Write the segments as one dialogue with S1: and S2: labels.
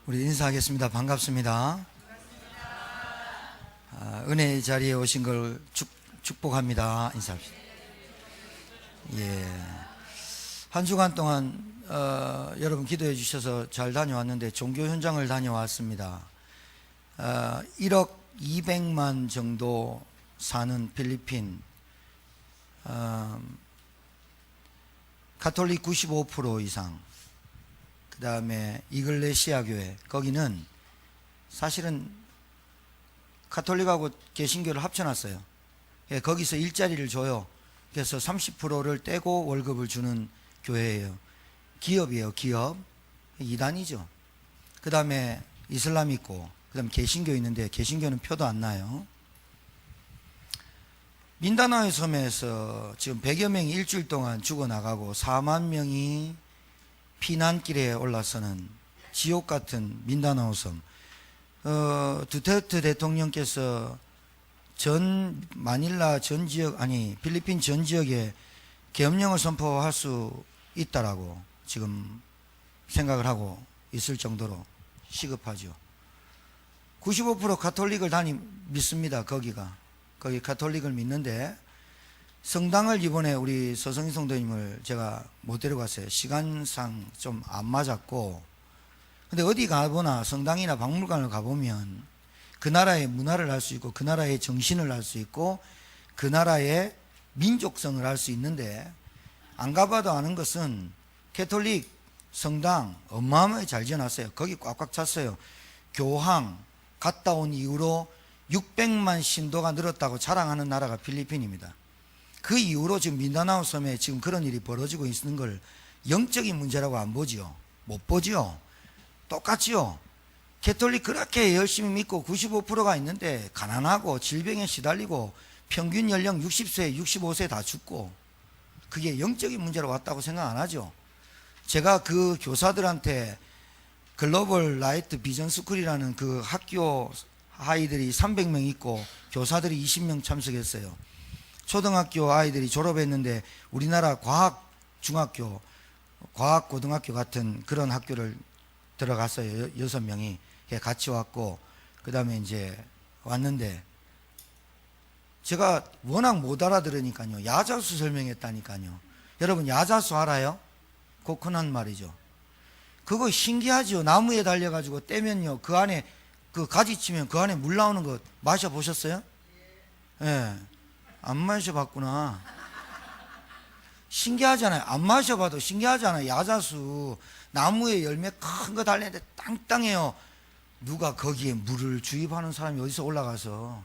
S1: 우리 인사하겠습니다. 반갑습니다. 은혜의 자리에 오신 걸 축복합니다. 인사합시다. 예. 한 주간 동안 여러분 기도해 주셔서 잘 다녀왔는데 종교 현장을 다녀왔습니다. 1억 200만 정도 사는 필리핀, 가톨릭 95% 이상, 그 다음에 이글레시아 교회, 거기는 사실은 가톨릭하고 개신교를 합쳐놨어요. 예, 거기서 일자리를 줘요. 그래서 30%를 떼고 월급을 주는 교회예요. 기업이에요. 기업. 이단이죠. 그 다음에 이슬람 있고, 그 다음에 개신교 있는데 개신교는 표도 안 나요. 민다나오의 섬에서 지금 100여 명이 일주일 동안 죽어나가고 4만 명이 피난길에 올라서는 지옥 같은 민다나오 섬. 두테르테 대통령께서 마닐라 전 지역, 필리핀 전 지역에 계엄령을 선포할 수 있다라고 지금 생각을 하고 있을 정도로 시급하죠. 95% 가톨릭을 믿습니다. 거기 가톨릭을 믿는데, 성당을 이번에 우리 서성희 성도님을 제가 못 데려갔어요. 시간상 좀 안 맞았고. 근데 어디 가보나 성당이나 박물관을 가보면 그 나라의 문화를 알 수 있고, 그 나라의 정신을 알 수 있고, 그 나라의 민족성을 알 수 있는데, 안 가봐도 아는 것은 가톨릭 성당 어마어마하게 잘 지어놨어요. 거기 꽉꽉 찼어요. 교황 갔다 온 이후로 600만 신도가 늘었다고 자랑하는 나라가 필리핀입니다. 그 이후로 지금 민다나오 섬에 지금 그런 일이 벌어지고 있는 걸 영적인 문제라고 안 보지요. 못 보지요. 똑같지요. 가톨릭 그렇게 열심히 믿고 95%가 있는데 가난하고 질병에 시달리고 평균 연령 60세, 65세 다 죽고, 그게 영적인 문제로 왔다고 생각 안 하죠. 제가 그 교사들한테 글로벌 라이트 비전 스쿨이라는 그 학교 아이들이 300명 있고 교사들이 20명 참석했어요. 초등학교 아이들이 졸업했는데 우리나라 과학 중학교, 과학 고등학교 같은 그런 학교를 들어갔어요. 6명이 같이 왔고, 그 다음에 이제 왔는데 제가 워낙 못 알아들으니까요, 야자수 설명했다니까요. 여러분 야자수 알아요? 코코넛 말이죠. 그거 신기하죠. 나무에 달려가지고 떼면요, 그 안에 그 가지 치면 그 안에 물 나오는 거 마셔보셨어요? 예. 안 마셔봤구나. 신기하잖아요. 안 마셔봐도 신기하잖아요. 야자수 나무에 열매 큰 거 달리는데 땅땅해요. 누가 거기에 물을 주입하는 사람이 어디서 올라가서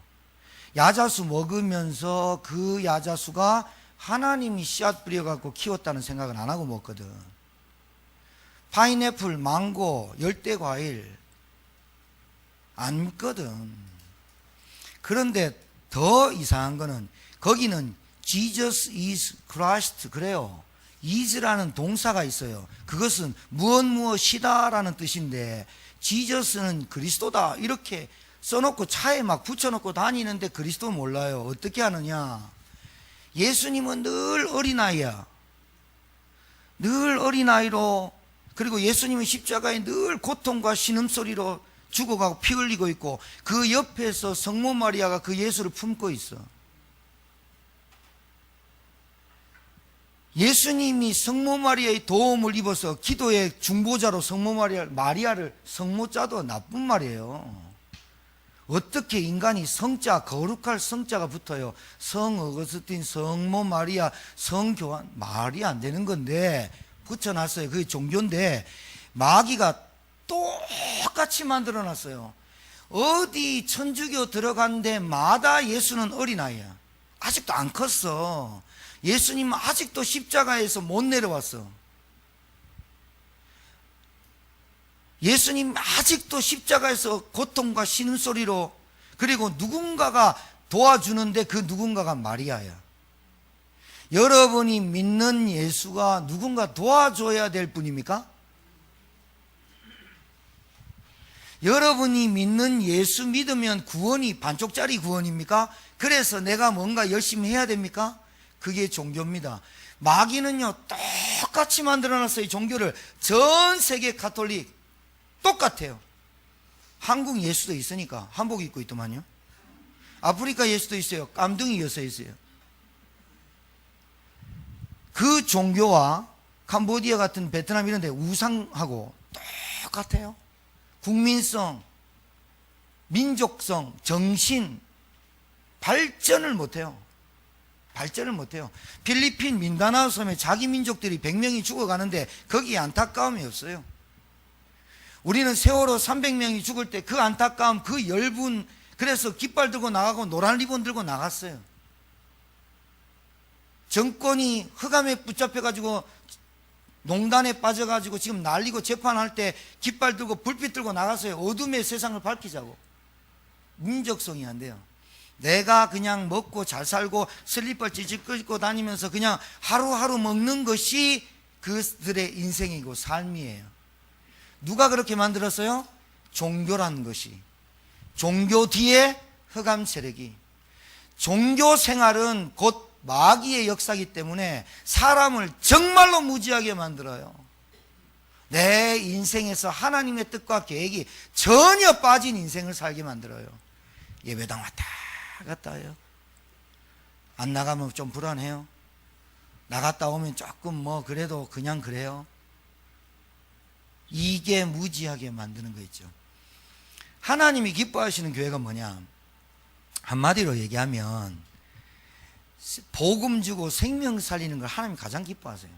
S1: 야자수 먹으면서 그 야자수가 하나님이 씨앗 뿌려갖고 키웠다는 생각은 안 하고 먹거든. 파인애플, 망고, 열대과일 안 믿거든. 그런데 더 이상한 거는 거기는 Jesus is Christ 그래요. is라는 동사가 있어요. 그것은 무엇이다라는 뜻인데, 지저스는 그리스도다 이렇게 써놓고 차에 막 붙여놓고 다니는데 그리스도 몰라요. 어떻게 하느냐? 예수님은 늘 어린아이야. 늘 어린아이로, 그리고 예수님은 십자가에 늘 고통과 신음소리로 죽어가고 피 흘리고 있고, 그 옆에서 성모 마리아가 그 예수를 품고 있어. 예수님이 성모 마리아의 도움을 입어서 기도의 중보자로 성모 마리아를, 성모자도 나쁜 말이에요. 어떻게 인간이 성자, 거룩할 성자가 붙어요? 성 어거스틴, 성모 마리아, 성교환, 말이 안 되는 건데 붙여놨어요. 그게 종교인데 마귀가 똑같이 만들어놨어요. 어디 천주교 들어간 데마다 예수는 어린아이야. 아직도 안 컸어. 예수님은 아직도 십자가에서 못 내려왔어. 예수님 아직도 십자가에서 고통과 신음소리로, 그리고 누군가가 도와주는데 그 누군가가 마리아야. 여러분이 믿는 예수가 누군가 도와줘야 될 분입니까? 여러분이 믿는 예수 믿으면 구원이 반쪽짜리 구원입니까? 그래서 내가 뭔가 열심히 해야 됩니까? 그게 종교입니다. 마귀는요 똑같이 만들어놨어요. 이 종교를. 전 세계 가톨릭 똑같아요. 한국 예수도 있으니까 한복 입고 있더만요. 아프리카 예수도 있어요. 깜둥이 여서 있어요. 그 종교와 캄보디아 같은 베트남 이런 데 우상하고 똑같아요. 국민성, 민족성, 정신, 발전을 못해요. 발전을 못해요. 필리핀 민다나오 섬에 자기 민족들이 100명이 죽어가는데 거기에 안타까움이 없어요. 우리는 세월호 300명이 죽을 때 그 안타까움, 그 열분, 그래서 깃발 들고 나가고 노란 리본 들고 나갔어요. 정권이 흑암에 붙잡혀가지고 농단에 빠져가지고 지금 난리고 재판할 때 깃발 들고 불빛 들고 나갔어요. 어둠의 세상을 밝히자고. 민족성이 안 돼요. 내가 그냥 먹고 잘 살고 슬리퍼 찌직 끌고 다니면서 그냥 하루하루 먹는 것이 그들의 인생이고 삶이에요. 누가 그렇게 만들었어요? 종교란 것이. 종교 뒤에 흑암 세력이. 종교 생활은 곧 마귀의 역사이기 때문에 사람을 정말로 무지하게 만들어요. 내 인생에서 하나님의 뜻과 계획이 전혀 빠진 인생을 살게 만들어요. 예배당 왔다 갔다 해요. 안 나가면 좀 불안해요. 나갔다 오면 조금 뭐 그래도 그냥 그래요. 이게 무지하게 만드는 거 있죠. 하나님이 기뻐하시는 교회가 뭐냐? 한마디로 얘기하면 복음 주고 생명 살리는 걸 하나님이 가장 기뻐하세요.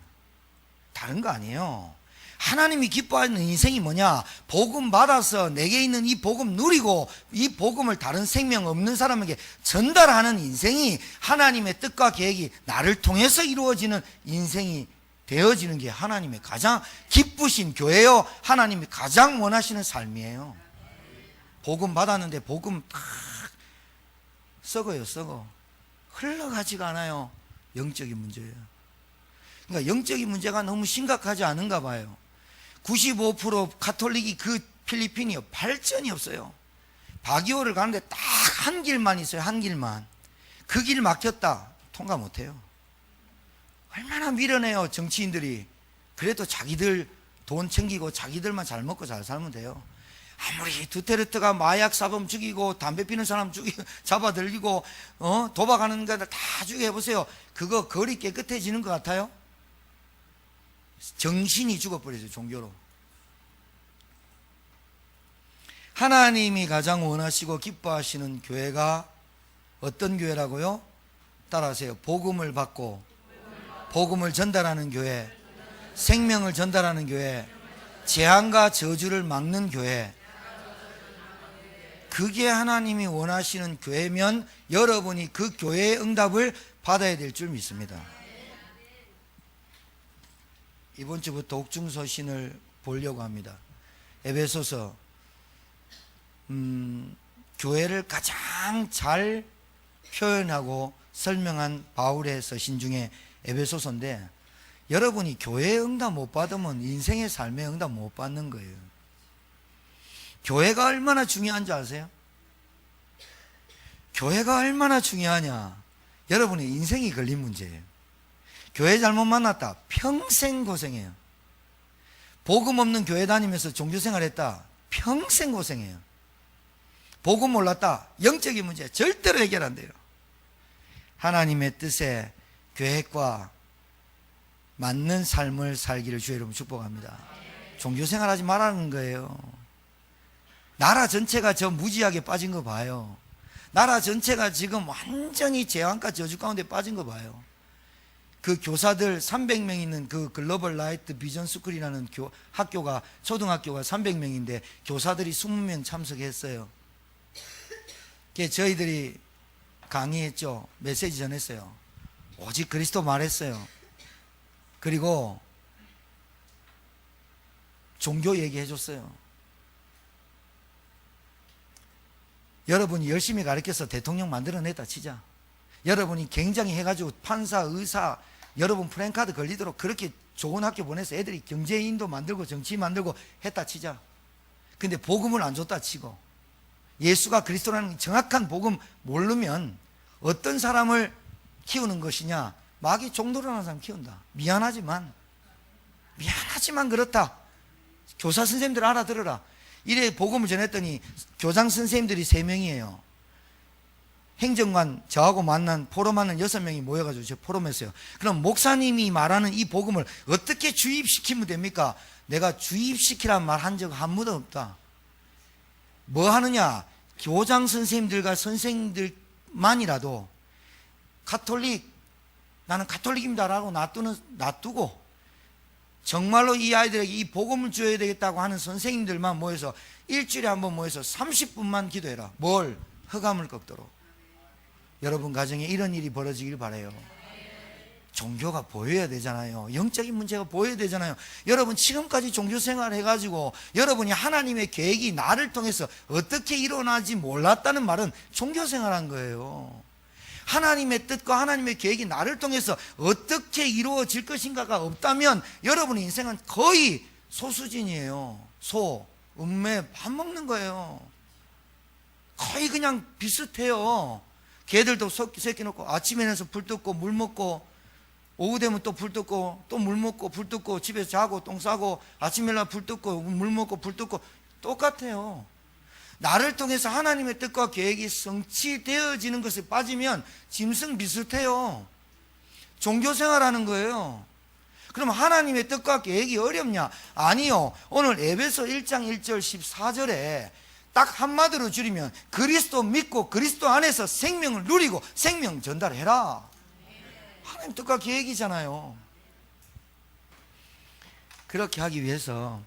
S1: 다른 거 아니에요. 하나님이 기뻐하는 인생이 뭐냐? 복음 받아서 내게 있는 이 복음 누리고 이 복음을 다른 생명 없는 사람에게 전달하는 인생이 하나님의 뜻과 계획이 나를 통해서 이루어지는 인생이 되어지는 게 하나님의 가장 기쁘신 교회요, 하나님이 가장 원하시는 삶이에요. 복음 받았는데 복음 딱 썩어요. 썩어. 흘러가지가 않아요. 영적인 문제예요. 그러니까 영적인 문제가 너무 심각하지 않은가 봐요. 95% 가톨릭이 그 필리핀이요, 발전이 없어요. 바기오를 가는데 딱 한 길만 있어요. 한 길만. 그 길 막혔다, 통과 못해요. 얼마나 미련해요, 정치인들이. 그래도 자기들 돈 챙기고 자기들만 잘 먹고 잘 살면 돼요. 아무리 두테르테가 마약 사범 죽이고 담배 피는 사람 잡아들이고 도박하는 거다 죽여보세요. 그거 거리 깨끗해지는 것 같아요? 정신이 죽어버렸어요. 종교로. 하나님이 가장 원하시고 기뻐하시는 교회가 어떤 교회라고요? 따라하세요. 복음을 받고 복음을 전달하는 교회, 생명을 전달하는 교회, 재앙과 저주를 막는 교회. 그게 하나님이 원하시는 교회면 여러분이 그 교회의 응답을 받아야 될 줄 믿습니다. 이번 주부터 옥중서신을 보려고 합니다. 에베소서, 교회를 가장 잘 표현하고 설명한 바울의 서신 중에 에베소서인데, 여러분이 교회의 응답 못 받으면 인생의 삶의 응답 못 받는 거예요. 교회가 얼마나 중요한지 아세요? 교회가 얼마나 중요하냐? 여러분의 인생이 걸린 문제예요. 교회 잘못 만났다, 평생 고생해요. 복음 없는 교회 다니면서 종교생활 했다, 평생 고생해요. 복음 몰랐다, 영적인 문제 절대로 해결 안 돼요. 하나님의 뜻에 계획과 맞는 삶을 살기를 주의 이름으로 축복합니다. 종교생활 하지 말라는 거예요. 나라 전체가 저 무지하게 빠진 거 봐요. 나라 전체가 지금 완전히 재앙과 저주 가운데 빠진 거 봐요. 그 교사들 300명 있는 그 글로벌 라이트 비전 스쿨이라는 학교가, 초등학교가 300명인데 교사들이 20명 참석했어요. 저희들이 강의했죠. 메시지 전했어요. 오직 그리스도 말했어요. 그리고 종교 얘기해줬어요. 여러분이 열심히 가르쳐서 대통령 만들어냈다 치자. 여러분이 굉장히 해가지고 판사, 의사, 여러분 프랜카드 걸리도록 그렇게 좋은 학교 보내서 애들이 경제인도 만들고 정치 만들고 했다 치자. 근데 복음을 안 줬다 치고, 예수가 그리스도라는 정확한 복음 모르면 어떤 사람을 키우는 것이냐? 마귀 종노릇하는 사람 키운다. 미안하지만 그렇다. 교사 선생님들 알아들어라. 이래 복음을 전했더니 교장 선생님들이 3명이에요. 행정관 저하고 만난 포럼하는 6명이 모여가지고 저 포럼했어요. 그럼 목사님이 말하는 이 복음을 어떻게 주입시키면 됩니까? 내가 주입시키란 말 한 적 한 번도 없다. 뭐 하느냐? 교장 선생님들과 선생님들만이라도 가톨릭, 나는 가톨릭입니다라고 놔두고 정말로 이 아이들에게 이 복음을 줘야 되겠다고 하는 선생님들만 모여서 일주일에 한 번 모여서 30분만 기도해라. 뭘? 흑암을 꺾도록. 여러분 가정에 이런 일이 벌어지길 바라요. 종교가 보여야 되잖아요. 영적인 문제가 보여야 되잖아요. 여러분 지금까지 종교 생활을 해가지고 여러분이 하나님의 계획이 나를 통해서 어떻게 일어나지 몰랐다는 말은 종교 생활한 거예요. 하나님의 뜻과 하나님의 계획이 나를 통해서 어떻게 이루어질 것인가가 없다면 여러분의 인생은 거의 소수진이에요. 소, 음매 밥 먹는 거예요. 거의 그냥 비슷해요. 개들도 새끼 놓고 아침에 내서 불 뜯고 물 먹고 오후 되면 또 불 뜯고 또 물 먹고 불 뜯고 집에서 자고 똥 싸고 아침에 날 불 뜯고 물 먹고 불 뜯고 똑같아요. 나를 통해서 하나님의 뜻과 계획이 성취되어지는 것에 빠지면 짐승 비슷해요. 종교생활하는 거예요. 그럼 하나님의 뜻과 계획이 어렵냐? 아니요. 오늘 에베소 1장 1절 14절에 딱 한마디로 줄이면 그리스도 믿고 그리스도 안에서 생명을 누리고 생명 전달해라. 하나님 뜻과 계획이잖아요. 그렇게 하기 위해서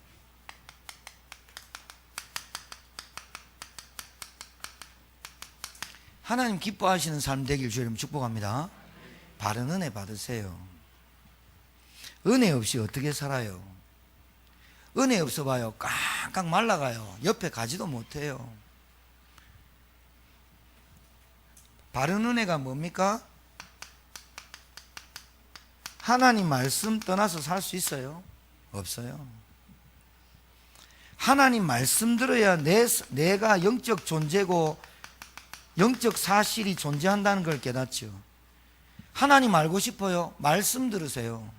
S1: 하나님 기뻐하시는 삶 되길 주님 축복합니다. 바른 은혜 받으세요. 은혜 없이 어떻게 살아요? 은혜 없어 봐요. 깡깡 말라가요. 옆에 가지도 못해요. 바른 은혜가 뭡니까? 하나님 말씀 떠나서 살 수 있어요? 없어요. 하나님 말씀 들어야 내가 영적 존재고 영적 사실이 존재한다는 걸 깨닫죠. 하나님 알고 싶어요? 말씀 들으세요.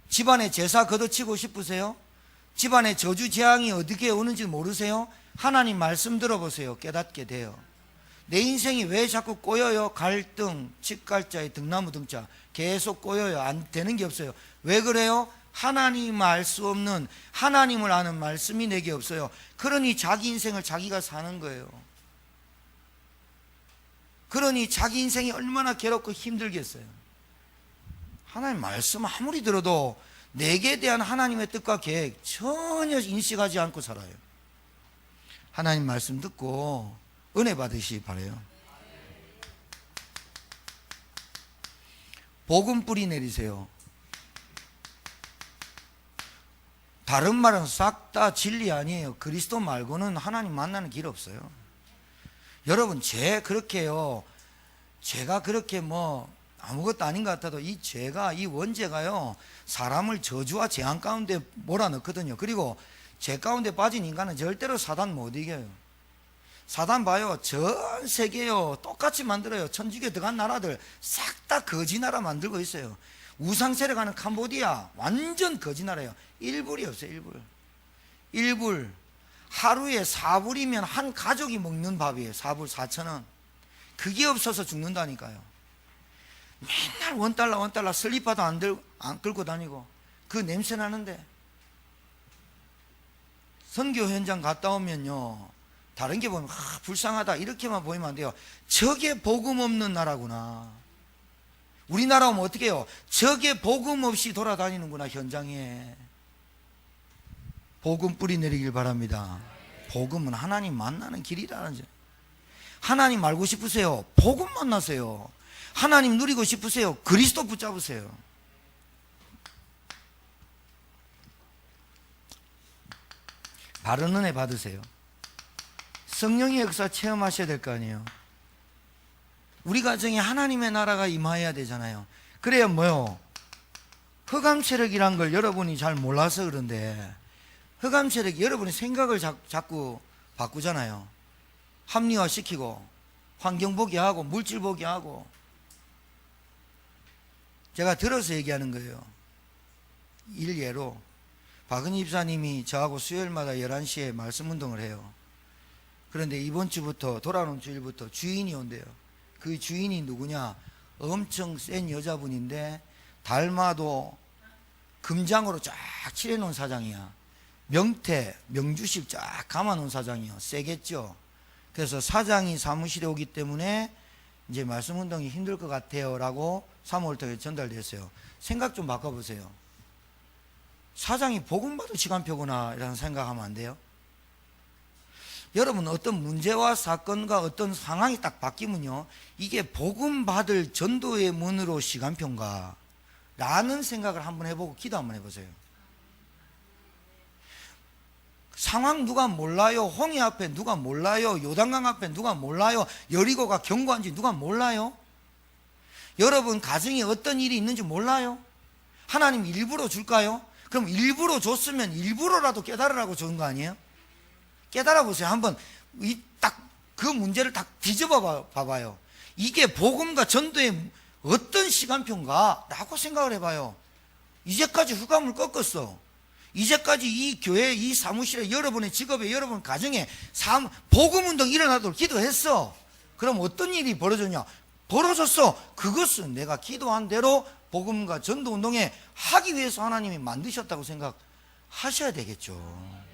S1: 집안에 제사 걷어치고 싶으세요? 집안에 저주 재앙이 어떻게 오는지 모르세요? 하나님 말씀 들어보세요. 깨닫게 돼요. 내 인생이 왜 자꾸 꼬여요? 갈등, 직갈자의 등나무 등자 계속 꼬여요. 안 되는 게 없어요. 왜 그래요? 하나님 알 수 없는 하나님을 아는 말씀이 내게 없어요. 그러니 자기 인생을 자기가 사는 거예요. 그러니 자기 인생이 얼마나 괴롭고 힘들겠어요. 하나님 말씀 아무리 들어도 내게 대한 하나님의 뜻과 계획 전혀 인식하지 않고 살아요. 하나님 말씀 듣고 은혜 받으시기 바라요. 복음 뿌리 내리세요. 다른 말은 싹 다 진리 아니에요. 그리스도 말고는 하나님 만나는 길 없어요. 여러분 그렇게요. 제가 그렇게 아무것도 아닌 것 같아도 이 죄가, 이 원죄가요, 사람을 저주와 재앙 가운데 몰아넣거든요. 그리고 죄 가운데 빠진 인간은 절대로 사단 못 이겨요. 사단 봐요. 전 세계요 똑같이 만들어요. 천주교 들어간 나라들 싹 다 거지 나라 만들고 있어요. 우상 세력하는 캄보디아 완전 거지 나라예요. 일불이 없어요. 일불. 하루에 4불이면 한 가족이 먹는 밥이에요. 4불 4,000원. 그게 없어서 죽는다니까요. 맨날 $1 슬리퍼도 안 끌고 다니고 그 냄새 나는데. 선교 현장 갔다 오면요, 다른 게 보면 불쌍하다 이렇게만 보이면 안 돼요. 저게 복음 없는 나라구나. 우리나라 오면 어떻게 해요? 저게 복음 없이 돌아다니는구나. 현장에 복음 뿌리 내리길 바랍니다. 복음은 하나님 만나는 길이라는 점. 하나님 알고 싶으세요? 복음 만나세요. 하나님 누리고 싶으세요? 그리스도 붙잡으세요. 바른 은혜 받으세요. 성령의 역사 체험하셔야 될 거 아니에요. 우리 가정에 하나님의 나라가 임하여야 되잖아요. 그래야 흑암 세력이란 걸 여러분이 잘 몰라서 그런데, 흑암 세력이 여러분의 생각을 자꾸 바꾸잖아요. 합리화시키고 환경 보게 하고 물질 보게 하고. 제가 들어서 얘기하는 거예요. 일예로 박은희 집사님이 저하고 수요일마다 11시에 말씀 운동을 해요. 그런데 이번 주부터, 돌아오는 주일부터 주인이 온대요. 그 주인이 누구냐? 엄청 센 여자분인데 달마도 금장으로 쫙 칠해놓은 사장이야. 명태, 명주식 쫙 감아놓은 사장이요. 세겠죠. 그래서 사장이 사무실에 오기 때문에 이제 말씀 운동이 힘들 것 같아요 라고 사무월터에 전달됐어요. 생각 좀 바꿔보세요. 사장이 복음받을 시간표구나 이런 생각하면 안 돼요? 여러분, 어떤 문제와 사건과 어떤 상황이 딱 바뀌면요, 이게 복음받을 전도의 문으로 시간표인가 라는 생각을 한번 해보고 기도 한번 해보세요. 상황 누가 몰라요? 홍해 앞에 누가 몰라요? 요단강 앞에 누가 몰라요? 여리고가 견고한지 누가 몰라요? 여러분 가정에 어떤 일이 있는지 몰라요? 하나님 일부러 줄까요? 그럼 일부러 줬으면 일부러라도 깨달으라고 준 거 아니에요? 깨달아 보세요. 한번 딱 그 문제를 딱 뒤집어 봐봐요. 이게 복음과 전도의 어떤 시간표인가 라고 생각을 해봐요. 이제까지 흑암을 꺾었어. 이제까지 이 교회, 이 사무실에, 여러분의 직업에, 여러분 가정에 복음운동 일어나도록 기도했어. 그럼 어떤 일이 벌어졌냐? 벌어졌어. 그것은 내가 기도한 대로 복음과 전도운동에 하기 위해서 하나님이 만드셨다고 생각하셔야 되겠죠.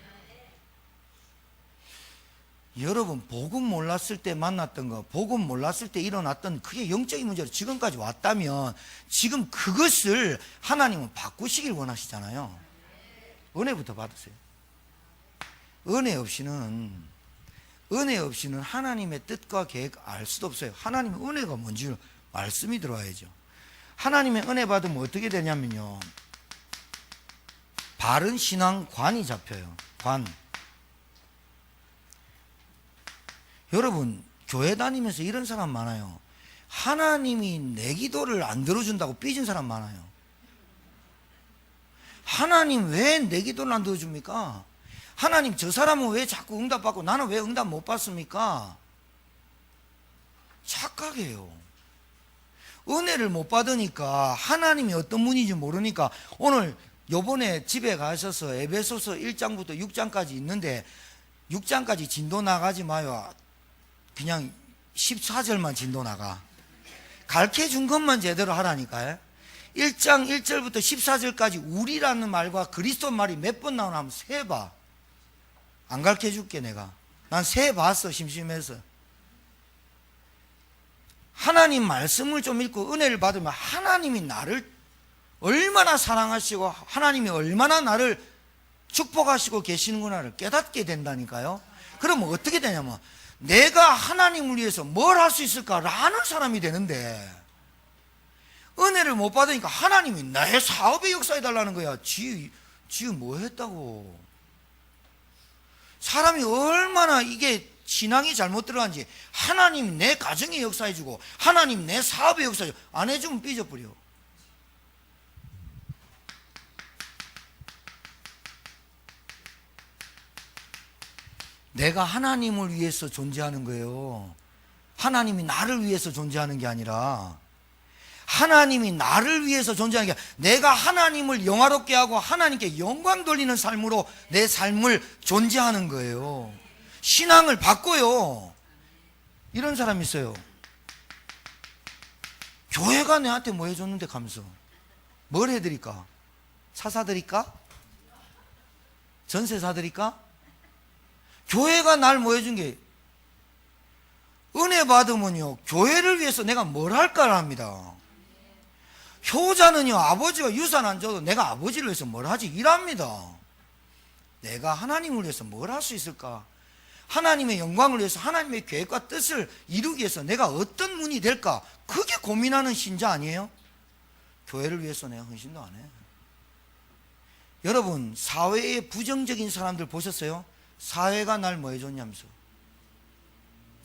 S1: 여러분, 복음 몰랐을 때 만났던 거, 복음 몰랐을 때 일어났던 그게 영적인 문제로 지금까지 왔다면 지금 그것을 하나님은 바꾸시길 원하시잖아요. 은혜부터 받으세요. 은혜 없이는 하나님의 뜻과 계획 알 수도 없어요. 하나님의 은혜가 뭔지 말씀이 들어와야죠. 하나님의 은혜 받으면 어떻게 되냐면요, 바른 신앙관이 잡혀요. 관. 여러분, 교회 다니면서 이런 사람 많아요. 하나님이 내 기도를 안 들어준다고 삐진 사람 많아요. 하나님 왜 내 기도를 안 들어줍니까? 하나님 저 사람은 왜 자꾸 응답받고 나는 왜 응답 못 받습니까? 착각해요. 은혜를 못 받으니까 하나님이 어떤 분인지 모르니까 오늘 요번에 집에 가셔서 에베소서 1장부터 6장까지 있는데 6장까지 진도 나가지 마요. 그냥 14절만 진도 나가. 가르쳐준 것만 제대로 하라니까요. 1장 1절부터 14절까지 우리라는 말과 그리스도 말이 몇 번 나오나 한번 세봐. 안 가르쳐줄게 내가. 난 세봤어. 심심해서. 하나님 말씀을 좀 읽고 은혜를 받으면 하나님이 나를 얼마나 사랑하시고 하나님이 얼마나 나를 축복하시고 계시는구나를 깨닫게 된다니까요. 그러면 어떻게 되냐면 내가 하나님을 위해서 뭘 할 수 있을까라는 사람이 되는데, 은혜를 못 받으니까 하나님이 나의 사업에 역사해달라는 거야. 지 뭐 했다고. 사람이 얼마나 이게 신앙이 잘못 들어간지, 하나님 내 가정에 역사해주고 하나님 내 사업에 역사해주고 안 해주면 삐져버려. 내가 하나님을 위해서 존재하는 거예요. 하나님이 나를 위해서 존재하는 게 아니라, 하나님이 나를 위해서 존재하는 게 아니라 내가 하나님을 영화롭게 하고 하나님께 영광 돌리는 삶으로 내 삶을 존재하는 거예요. 신앙을 바꿔요. 이런 사람이 있어요. 교회가 내한테 뭐 해줬는데 가면서 뭘 해드릴까? 차 사드릴까? 전세 사드릴까? 교회가 날 뭐 해준 게, 은혜 받으면요 교회를 위해서 내가 뭘 할까를 합니다. 효자는요 아버지가 유산 안 줘도 내가 아버지를 위해서 뭘 하지? 일합니다. 내가 하나님을 위해서 뭘 할 수 있을까? 하나님의 영광을 위해서 하나님의 계획과 뜻을 이루기 위해서 내가 어떤 분이 될까? 그게 고민하는 신자 아니에요? 교회를 위해서 내가 헌신도 안 해. 여러분, 사회의 부정적인 사람들 보셨어요? 사회가 날 뭐 해줬냐면서.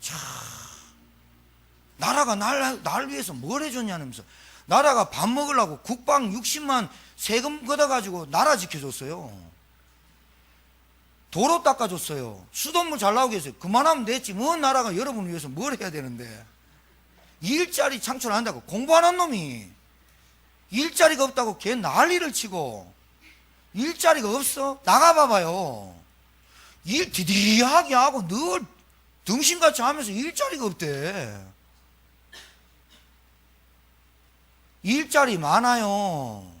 S1: 자, 나라가 날 위해서 뭘 해줬냐면서. 나라가 밥 먹으려고 국방 60만 세금 걷어가지고 나라 지켜줬어요. 도로 닦아줬어요. 수돗물 잘 나오게 했어요. 그만하면 됐지. 뭐 나라가 여러분을 위해서 뭘 해야 되는데. 일자리 창출한다고 공부하는 놈이 일자리가 없다고 걔 난리를 치고 일자리가 없어? 나가봐봐요. 일 디디하게 하고 늘 등신같이 하면서 일자리가 없대. 일자리 많아요.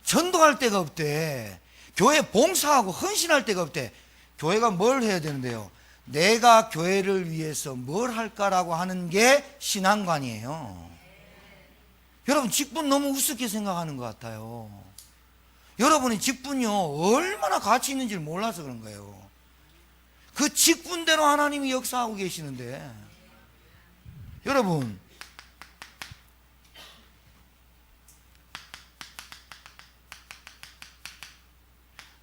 S1: 전도할 데가 없대. 교회 봉사하고 헌신할 데가 없대. 교회가 뭘 해야 되는데요? 내가 교회를 위해서 뭘 할까라고 하는 게 신앙관이에요. 여러분, 직분 너무 우습게 생각하는 것 같아요. 여러분이 직분이요, 얼마나 가치 있는지를 몰라서 그런 거예요. 그 직분대로 하나님이 역사하고 계시는데, 여러분,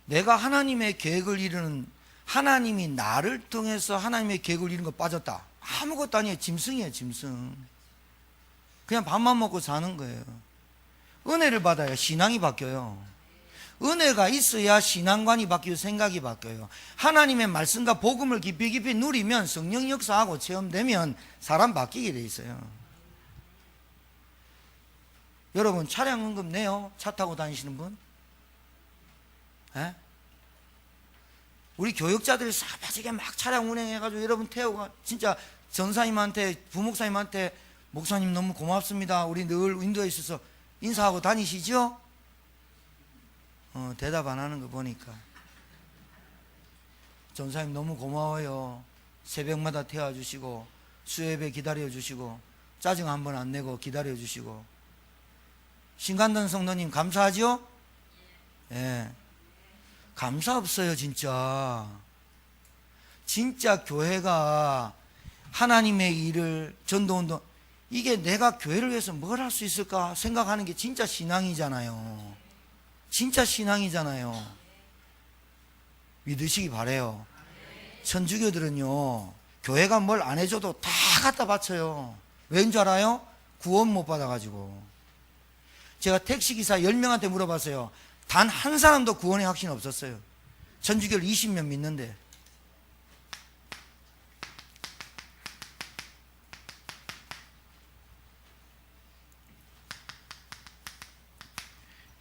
S1: 내가 하나님의 계획을 이루는, 하나님이 나를 통해서 하나님의 계획을 이루는 거 빠졌다. 아무것도 아니에요. 짐승이에요, 짐승. 그냥 밥만 먹고 사는 거예요. 은혜를 받아야 신앙이 바뀌어요. 은혜가 있어야 신앙관이 바뀌고 생각이 바뀌어요. 하나님의 말씀과 복음을 깊이 깊이 누리면, 성령 역사하고 체험되면 사람 바뀌게 돼 있어요. 여러분, 차량 은금 내요? 차 타고 다니시는 분? 에? 우리 교육자들이 사바지게 막 차량 운행해가지고 여러분 태우고, 진짜 전사님한테, 부목사님한테 목사님 너무 고맙습니다, 우리 늘 인도에 있어서 인사하고 다니시죠? 대답 안 하는 거 보니까. 전사님 너무 고마워요. 새벽마다 태워주시고 수요예배 기다려주시고 짜증 한 번 안 내고 기다려주시고. 신간던 성도님 감사하죠? 예. 감사 없어요. 진짜 교회가 하나님의 일을, 전도운동, 이게 내가 교회를 위해서 뭘 할 수 있을까 생각하는 게 진짜 신앙이잖아요. 진짜 신앙이잖아요. 믿으시기 바래요. 천주교들은요, 교회가 뭘 안 해줘도 다 갖다 바쳐요. 왠 줄 알아요? 구원 못 받아가지고. 제가 택시기사 10명한테 물어봤어요. 단 한 사람도 구원의 확신 없었어요. 천주교를 20년 믿는데.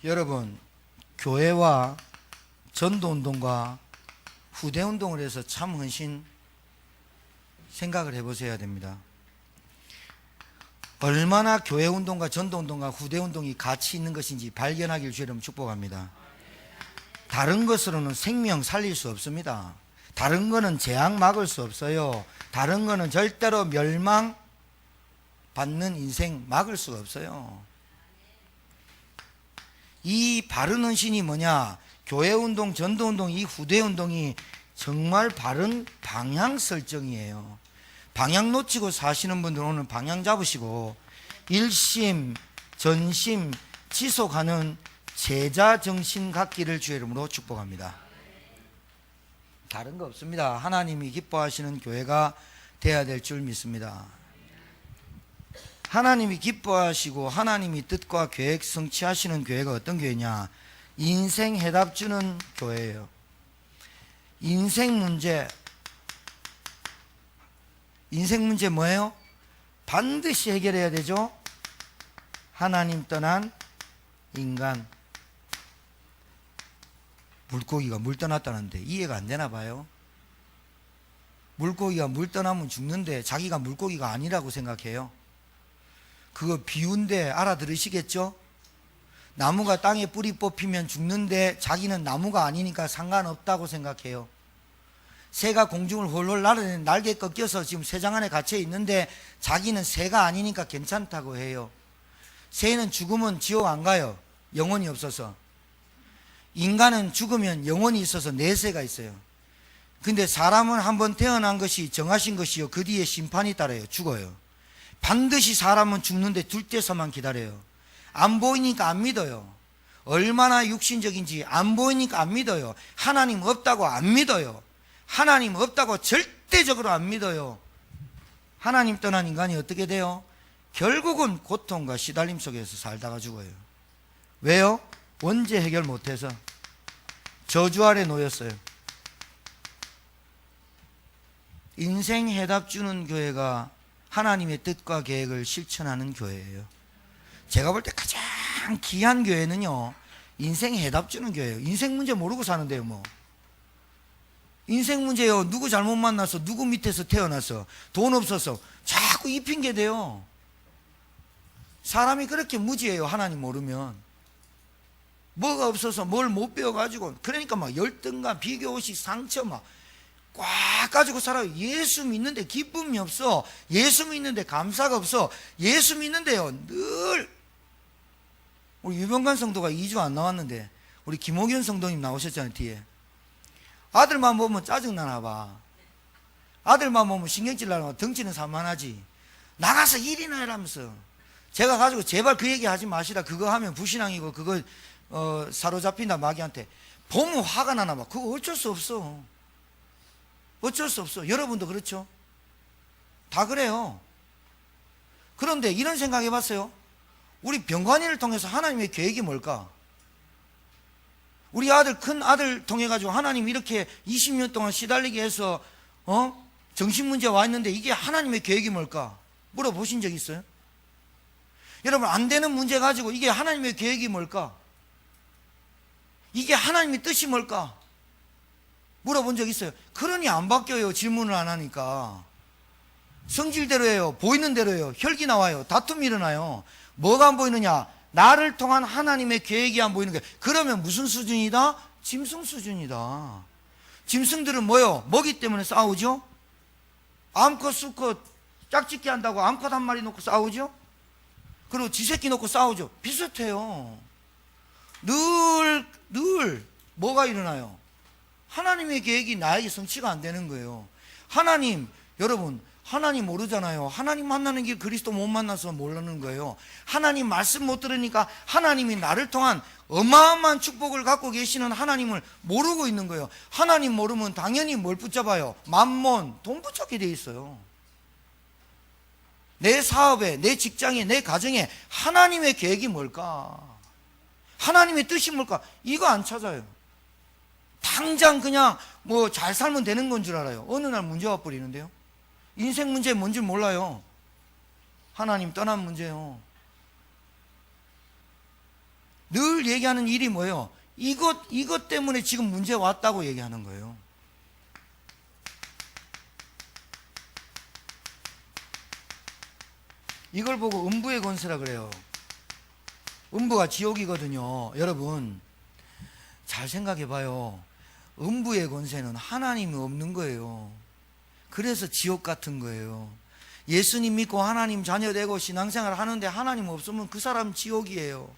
S1: 여러분, 교회와 전도운동과 후대운동을 해서 참 헌신 생각을 해보셔야 됩니다. 얼마나 교회운동과 전도운동과 후대운동이 가치 있는 것인지 발견하길 주여름 축복합니다. 다른 것으로는 생명 살릴 수 없습니다. 다른 거는 재앙 막을 수 없어요. 다른 거는 절대로 멸망 받는 인생 막을 수가 없어요. 이 바른 헌신이 뭐냐? 교회운동, 전도운동, 이 후대운동이 정말 바른 방향 설정이에요. 방향 놓치고 사시는 분들은 오늘 방향 잡으시고 일심, 전심, 지속하는 제자 정신 갖기를 주의 이름으로 축복합니다. 다른 거 없습니다. 하나님이 기뻐하시는 교회가 되어야 될 줄 믿습니다. 하나님이 기뻐하시고 하나님이 뜻과 계획 성취하시는 교회가 어떤 교회냐? 인생 해답 주는 교회예요. 인생 문제 뭐예요? 반드시 해결해야 되죠. 하나님 떠난 인간. 물고기가 물 떠났다는데 이해가 안 되나 봐요. 물고기가 물 떠나면 죽는데 자기가 물고기가 아니라고 생각해요. 그거 비유인데 알아들으시겠죠? 나무가 땅에 뿌리 뽑히면 죽는데 자기는 나무가 아니니까 상관없다고 생각해요. 새가 공중을 홀홀 날아다니는 날개 꺾여서 지금 새장 안에 갇혀 있는데 자기는 새가 아니니까 괜찮다고 해요. 새는 죽으면 지옥 안 가요. 영혼이 없어서. 인간은 죽으면 영혼이 있어서 내세가 있어요. 근데 사람은 한번 태어난 것이 정하신 것이요, 그 뒤에 심판이 따라요. 죽어요. 반드시 사람은 죽는데 둘째서만 기다려요. 안 보이니까 안 믿어요. 얼마나 육신적인지 안 보이니까 안 믿어요. 하나님 없다고 안 믿어요. 하나님 없다고 절대적으로 안 믿어요. 하나님 떠난 인간이 어떻게 돼요? 결국은 고통과 시달림 속에서 살다가 죽어요. 왜요? 원죄 해결 못해서 저주 아래 놓였어요. 인생 해답 주는 교회가 하나님의 뜻과 계획을 실천하는 교회예요. 제가 볼 때 가장 귀한 교회는요, 인생 해답 주는 교회예요. 인생 문제 모르고 사는데요, 뭐. 인생 문제요. 누구 잘못 만나서, 누구 밑에서 태어나서, 돈 없어서 자꾸 이 핑계 대요. 사람이 그렇게 무지해요. 하나님 모르면. 뭐가 없어서 뭘 못 배워가지고. 그러니까 막 열등감, 비교의식, 상처 막 꽉 가지고 살아요. 예수 믿는데 기쁨이 없어. 예수 믿는데 감사가 없어. 예수 믿는데요, 늘. 우리 유병관 성도가 2주 안 나왔는데 우리 김옥현 성도님 나오셨잖아요, 뒤에. 아들만 보면 짜증나나 봐. 아들만 보면 신경질 나나 봐. 덩치는 산만하지. 나가서 일이나 해라면서. 제가 가지고 제발 그 얘기 하지 마시라. 그거 하면 불신앙이고 그거 사로잡힌다 마귀한테. 보면 화가 나나 봐. 그거 어쩔 수 없어. 어쩔 수 없어. 여러분도 그렇죠? 다 그래요. 그런데 이런 생각 해봤어요? 우리 병관이를 통해서 하나님의 계획이 뭘까? 우리 아들, 큰 아들 통해가지고 하나님 이렇게 20년 동안 시달리게 해서 정신문제 와 있는데 이게 하나님의 계획이 뭘까? 물어보신 적 있어요? 여러분, 안 되는 문제 가지고 이게 하나님의 계획이 뭘까? 이게 하나님의 뜻이 뭘까? 물어본 적 있어요? 그러니 안 바뀌어요. 질문을 안 하니까. 성질대로 해요. 보이는 대로 해요. 혈기 나와요. 다툼이 일어나요. 뭐가 안 보이느냐? 나를 통한 하나님의 계획이 안 보이는 거예요. 그러면 무슨 수준이다? 짐승 수준이다. 짐승들은 뭐요? 먹이 때문에 싸우죠? 암컷 수컷 짝짓기 한다고 암컷 한 마리 놓고 싸우죠? 그리고 쥐새끼 놓고 싸우죠? 비슷해요. 늘 뭐가 일어나요? 하나님의 계획이 나에게 성취가 안 되는 거예요. 하나님, 여러분, 하나님 모르잖아요. 하나님 만나는 길 그리스도 못 만나서 모르는 거예요. 하나님 말씀 못 들으니까 하나님이 나를 통한 어마어마한 축복을 갖고 계시는 하나님을 모르고 있는 거예요. 하나님 모르면 당연히 뭘 붙잡아요? 만몬, 돈 붙잡게 돼 있어요. 내 사업에, 내 직장에, 내 가정에 하나님의 계획이 뭘까? 하나님의 뜻이 뭘까? 이거 안 찾아요. 당장 그냥 뭐 잘 살면 되는 건 줄 알아요. 어느 날 문제가 버리는데요. 인생 문제 뭔지 몰라요. 하나님 떠난 문제요. 늘 얘기하는 일이 뭐예요? 이것 때문에 지금 문제 왔다고 얘기하는 거예요. 이걸 보고 음부의 권세라 그래요. 음부가 지옥이거든요. 여러분, 잘 생각해 봐요. 음부의 권세는 하나님이 없는 거예요. 그래서 지옥 같은 거예요. 예수님 믿고 하나님 자녀 되고 신앙생활 하는데 하나님 없으면 그 사람 지옥이에요.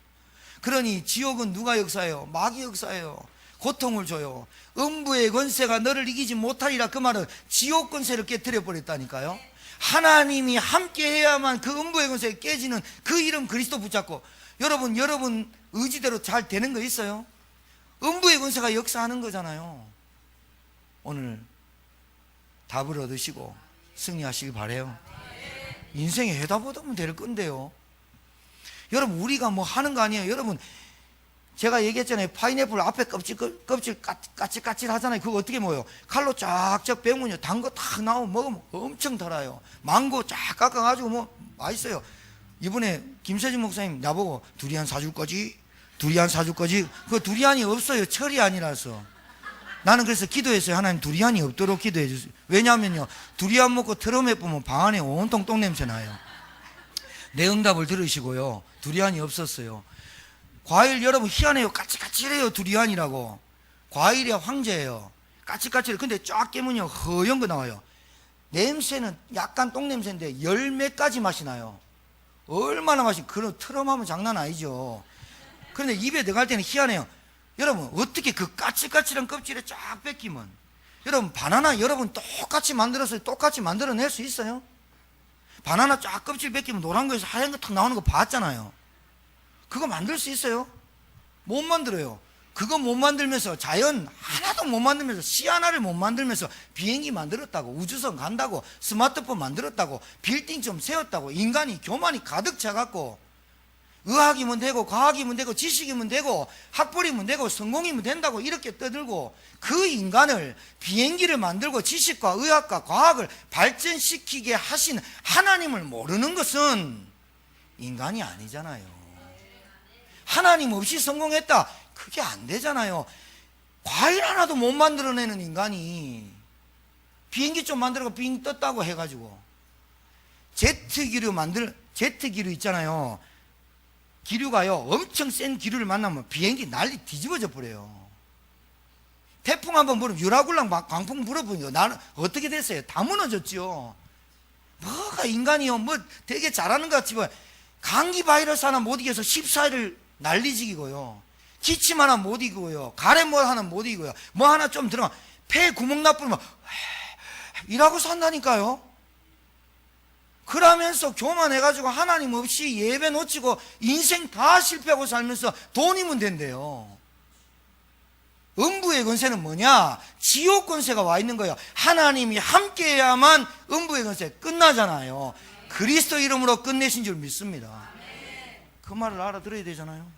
S1: 그러니 지옥은 누가 역사해요? 마귀 역사해요. 고통을 줘요. 음부의 권세가 너를 이기지 못하리라. 그 말은 지옥 권세를 깨뜨려 버렸다니까요. 하나님이 함께 해야만 그 음부의 권세가 깨지는 그 이름 그리스도 붙잡고. 여러분 의지대로 잘 되는 거 있어요? 음부의 권세가 역사하는 거잖아요. 오늘 답을 얻으시고 승리하시길 바래요. 인생에 해답 얻으면 될 건데요. 여러분, 우리가 뭐 하는 거 아니에요. 여러분, 제가 얘기했잖아요. 파인애플 앞에 껍질 까칠까칠 하잖아요. 그거 어떻게 먹어요? 칼로 쫙쫙 베면요, 단 거 탁 나오면 먹으면 엄청 달아요. 망고 쫙 깎아가지고 뭐 맛있어요. 이번에 김세진 목사님 나보고 두리안 사줄 거지? 두리안 사줄 거지? 그 두리안이 없어요. 철이 아니라서. 나는 그래서 기도했어요. 하나님, 두리안이 없도록 기도해 주세요. 왜냐하면요, 두리안 먹고 트럼에 보면 방 안에 온통 똥냄새 나요. 내 응답을 들으시고요, 두리안이 없었어요. 과일 여러분 희한해요. 까칠까칠해요. 두리안이라고. 과일이 황제예요. 까칠까칠해요. 근데 쫙 깨면요, 허연 거 나와요. 냄새는 약간 똥냄새인데 열 몇 가지 맛이 나요. 얼마나 맛이. 그런 트럼하면 장난 아니죠. 그런데 입에 들어갈 때는 희한해요. 여러분, 어떻게 그 까칠까칠한 껍질에 쫙 뺏기면, 여러분, 바나나 여러분 똑같이 만들어서 똑같이 만들어낼 수 있어요? 바나나 쫙 껍질 뺏기면 노란 거에서 하얀 거 탁 나오는 거 봤잖아요. 그거 만들 수 있어요? 못 만들어요. 그거 못 만들면서, 자연 하나도 못 만들면서, 씨 하나를 못 만들면서 비행기 만들었다고, 우주선 간다고, 스마트폰 만들었다고, 빌딩 좀 세웠다고, 인간이 교만이 가득 차갖고, 의학이면 되고 과학이면 되고 지식이면 되고 학벌이면 되고 성공이면 된다고 이렇게 떠들고, 그 인간을 비행기를 만들고 지식과 의학과 과학을 발전시키게 하신 하나님을 모르는 것은 인간이 아니잖아요. 하나님 없이 성공했다, 그게 안 되잖아요. 과일 하나도 못 만들어내는 인간이 비행기 좀 만들어가 빙 떴다고 해가지고 제트기류 있잖아요. 기류가요, 엄청 센 기류를 만나면 비행기 난리 뒤집어져 버려요. 태풍 한번 불으면 유라굴랑 광풍 불어보니까 나는 어떻게 됐어요? 다 무너졌죠. 뭐가 인간이요, 뭐 되게 잘하는 것 같지만 감기 바이러스 하나 못 이겨서 14일을 난리지기고요, 기침 하나 못 이기고요, 가래물 하나 못 이기고요, 뭐 하나 좀 들어가 폐 구멍 나쁘면 이라고 산다니까요. 그러면서 교만해가지고 하나님 없이 예배 놓치고 인생 다 실패하고 살면서 돈이면 된대요. 음부의 권세는 뭐냐? 지옥 권세가 와 있는 거예요. 하나님이 함께해야만 음부의 권세 끝나잖아요. 그리스도 이름으로 끝내신 줄 믿습니다. 그 말을 알아들어야 되잖아요.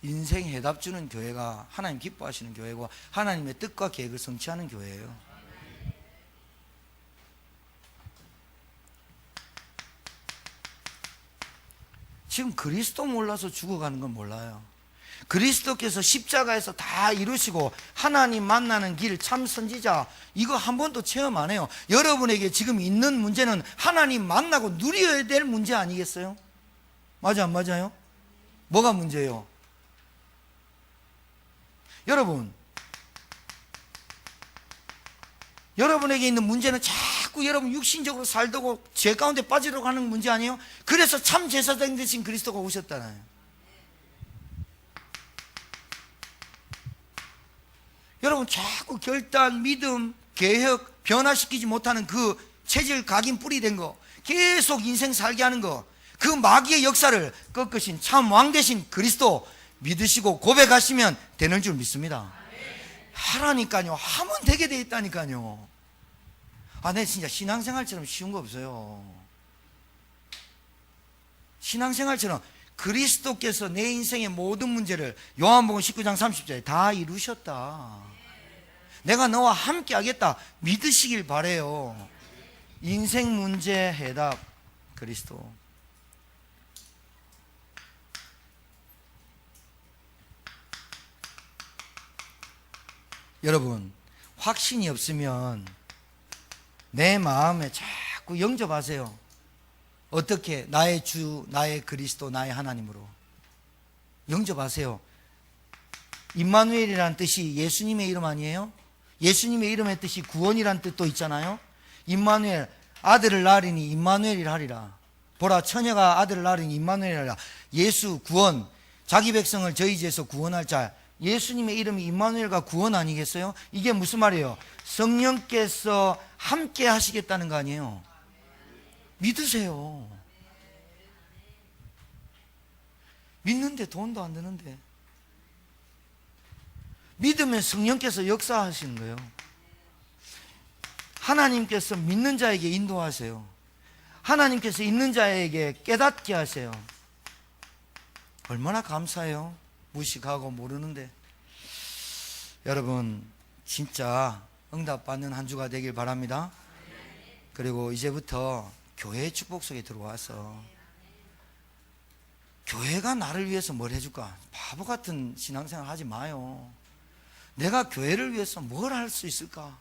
S1: 인생 해답 주는 교회가 하나님 기뻐하시는 교회고 하나님의 뜻과 계획을 성취하는 교회예요. 지금 그리스도 몰라서 죽어가는 건 몰라요. 그리스도께서 십자가에서 다 이루시고 하나님 만나는 길, 참 선지자, 이거 한 번도 체험 안 해요. 여러분에게 지금 있는 문제는 하나님 만나고 누려야 될 문제 아니겠어요? 맞아, 안 맞아요? 뭐가 문제예요? 여러분에게 있는 문제는 자꾸 여러분 육신적으로 살다고 죄 가운데 빠지려고 하는 문제 아니에요? 그래서 참 제사장 되신 그리스도가 오셨잖아요. 여러분 자꾸 결단, 믿음, 개혁, 변화시키지 못하는 그 체질 각인 뿌리 된 거, 계속 인생 살게 하는 거, 그 마귀의 역사를 꺾으신 참 왕 되신 그리스도 믿으시고 고백하시면 되는 줄 믿습니다. 하라니까요. 하면 되게 돼 있다니까요. 내 진짜 신앙생활처럼 쉬운 거 없어요. 신앙생활처럼 그리스도께서 내 인생의 모든 문제를 요한복음 19장 30절에 다 이루셨다. 내가 너와 함께 하겠다 믿으시길 바래요. 인생 문제 해답 그리스도. 여러분, 확신이 없으면 내 마음에 자꾸 영접하세요. 어떻게? 나의 주, 나의 그리스도, 나의 하나님으로 영접하세요. 임마누엘이라는 뜻이 예수님의 이름 아니에요? 예수님의 이름의 뜻이 구원이라는 뜻도 있잖아요. 임마누엘, 아들을 낳으리니 임마누엘이라 하리라. 보라, 처녀가 아들을 낳으리니 임마누엘이라 하리라. 예수, 구원, 자기 백성을 저희 죄에서 구원할 자. 예수님의 이름이 임마누엘과 구원 아니겠어요? 이게 무슨 말이에요? 성령께서 함께 하시겠다는 거 아니에요? 믿으세요. 믿는데 돈도 안 드는데. 믿으면 성령께서 역사하시는 거예요. 하나님께서 믿는 자에게 인도하세요. 하나님께서 있는 자에게 깨닫게 하세요. 얼마나 감사해요. 무식하고 모르는데. 여러분 진짜 응답받는 한 주가 되길 바랍니다. 그리고 이제부터 교회의 축복 속에 들어와서 교회가 나를 위해서 뭘 해줄까? 바보 같은 신앙생활 하지 마요. 내가 교회를 위해서 뭘 할 수 있을까?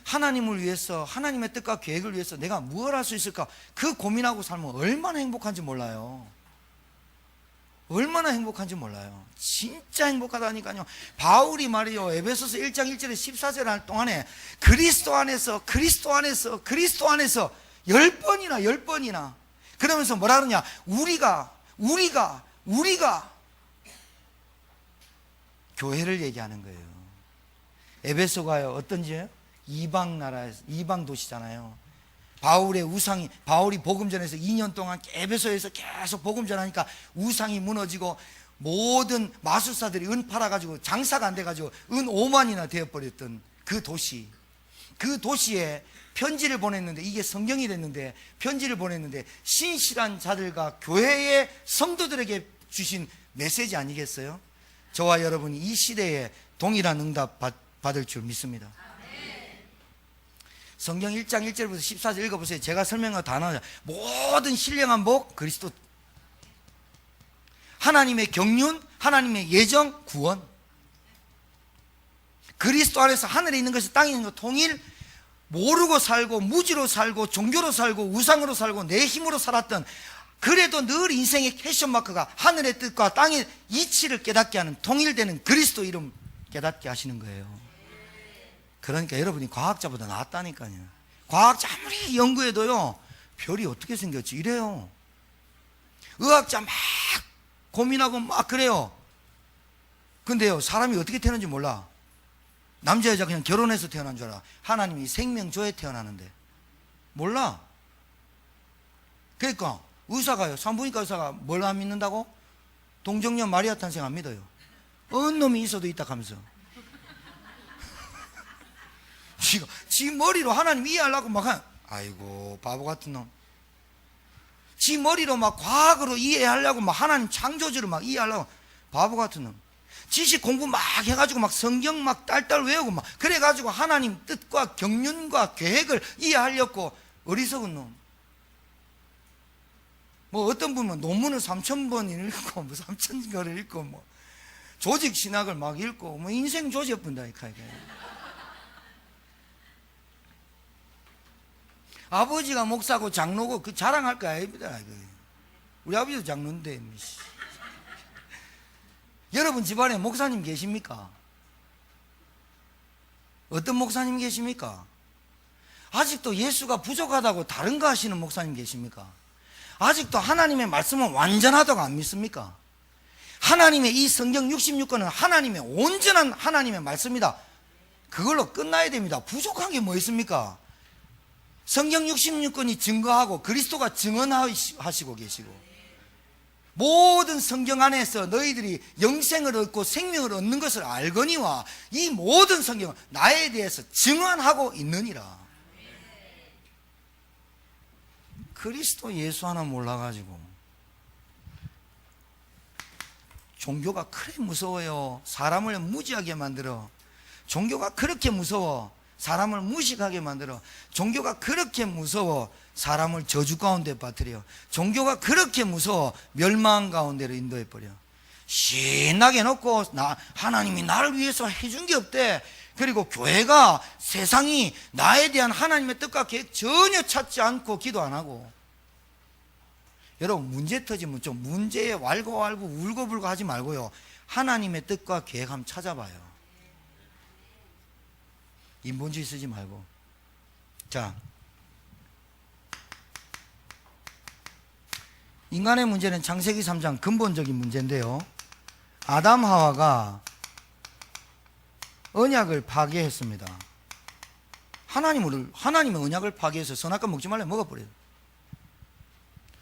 S1: 하나님을 위해서, 하나님의 뜻과 계획을 위해서 내가 뭘 할 수 있을까? 그 고민하고 살면 얼마나 행복한지 몰라요. 얼마나 행복한지 몰라요. 진짜 행복하다니까요. 바울이 말이요, 에베소서 1장 1절에 14절 할 동안에 그리스도 안에서 10번이나 그러면서 뭐라 그러냐? 우리가 교회를 얘기하는 거예요. 에베소가요, 어떤지요? 이방 나라에서, 이방 도시잖아요. 바울이 복음 전에서 2년 동안 에베소에서 계속 복음 전하니까 우상이 무너지고 모든 마술사들이 은 팔아가지고 장사가 안 돼가지고 은 5만이나 되어버렸던 그 도시에 편지를 보냈는데, 이게 성경이 됐는데, 편지를 보냈는데 신실한 자들과 교회의 성도들에게 주신 메시지 아니겠어요? 저와 여러분이 이 시대에 동일한 응답 받을 줄 믿습니다. 성경 1장 1절부터 14절 읽어보세요. 제가 설명한 다 나와요. 모든 신령한 복 그리스도. 하나님의 경륜, 하나님의 예정, 구원. 그리스도 안에서 하늘에 있는 것이 땅에 있는 것 통일. 모르고 살고 무지로 살고 종교로 살고 우상으로 살고 내 힘으로 살았던, 그래도 늘 인생의 캐션마크가 하늘의 뜻과 땅의 이치를 깨닫게 하는, 통일되는 그리스도 이름 깨닫게 하시는 거예요. 그러니까 여러분이 과학자보다 낫다니까요. 과학자 아무리 연구해도요, 별이 어떻게 생겼지 이래요. 의학자 막 고민하고 막 그래요. 근데요, 사람이 어떻게 태어난지 몰라. 남자 여자 그냥 결혼해서 태어난 줄 알아. 하나님이 생명 줘야 태어나는데 몰라. 그러니까 의사가요, 산부인과 의사가 뭘 안 믿는다고? 동정녀 마리아 탄생 안 믿어요. 어느 놈이 있어도 있다 하면서 지 머리로 하나님 이해하려고 막 아이고 바보 같은 놈. 지 머리로 막 과학으로 이해하려고 막 하나님 창조주를 막 이해하려고 바보 같은 놈. 지식 공부 막 해가지고 막 성경 막 딸딸 외우고 막 그래가지고 하나님 뜻과 경륜과 계획을 이해하려고 어리석은 놈. 뭐 어떤 분은 논문을 3,000번 읽고 뭐 3,000권을 읽고 뭐 조직 신학을 막 읽고 뭐 인생 조져본다 이카이가. 아버지가 목사고 장로고 그 자랑할 거 아닙니다. 우리 아버지도 장로인데. 여러분 집안에 목사님 계십니까? 어떤 목사님 계십니까? 아직도 예수가 부족하다고 다른 거 하시는 목사님 계십니까? 아직도 하나님의 말씀은 완전하다고 안 믿습니까? 하나님의 이 성경 66권은 하나님의 온전한 하나님의 말씀이다. 그걸로 끝나야 됩니다. 부족한 게 뭐 있습니까? 성경 66권이 증거하고 그리스도가 증언하시고 계시고, 모든 성경 안에서 너희들이 영생을 얻고 생명을 얻는 것을 알거니와 이 모든 성경은 나에 대해서 증언하고 있느니라. 그리스도 예수 하나 몰라가지고 종교가 그래 무서워요. 사람을 무지하게 만들어. 종교가 그렇게 무서워. 사람을 무식하게 만들어. 종교가 그렇게 무서워. 사람을 저주 가운데 빠뜨려. 종교가 그렇게 무서워. 멸망 가운데로 인도해버려. 신나게 놓고 하나님이 나를 위해서 해준 게 없대. 그리고 교회가 세상이 나에 대한 하나님의 뜻과 계획 전혀 찾지 않고 기도 안 하고. 여러분 문제 터지면 좀 문제에 왈가왈부 울고불고 하지 말고요, 하나님의 뜻과 계획 한번 찾아봐요. 인본주의 쓰지 말고. 자, 인간의 문제는 창세기 3장 근본적인 문제인데요, 아담 하와가 언약을 파괴했습니다. 하나님의 언약을 파괴해서 선악과 먹지 말래 먹어버려요.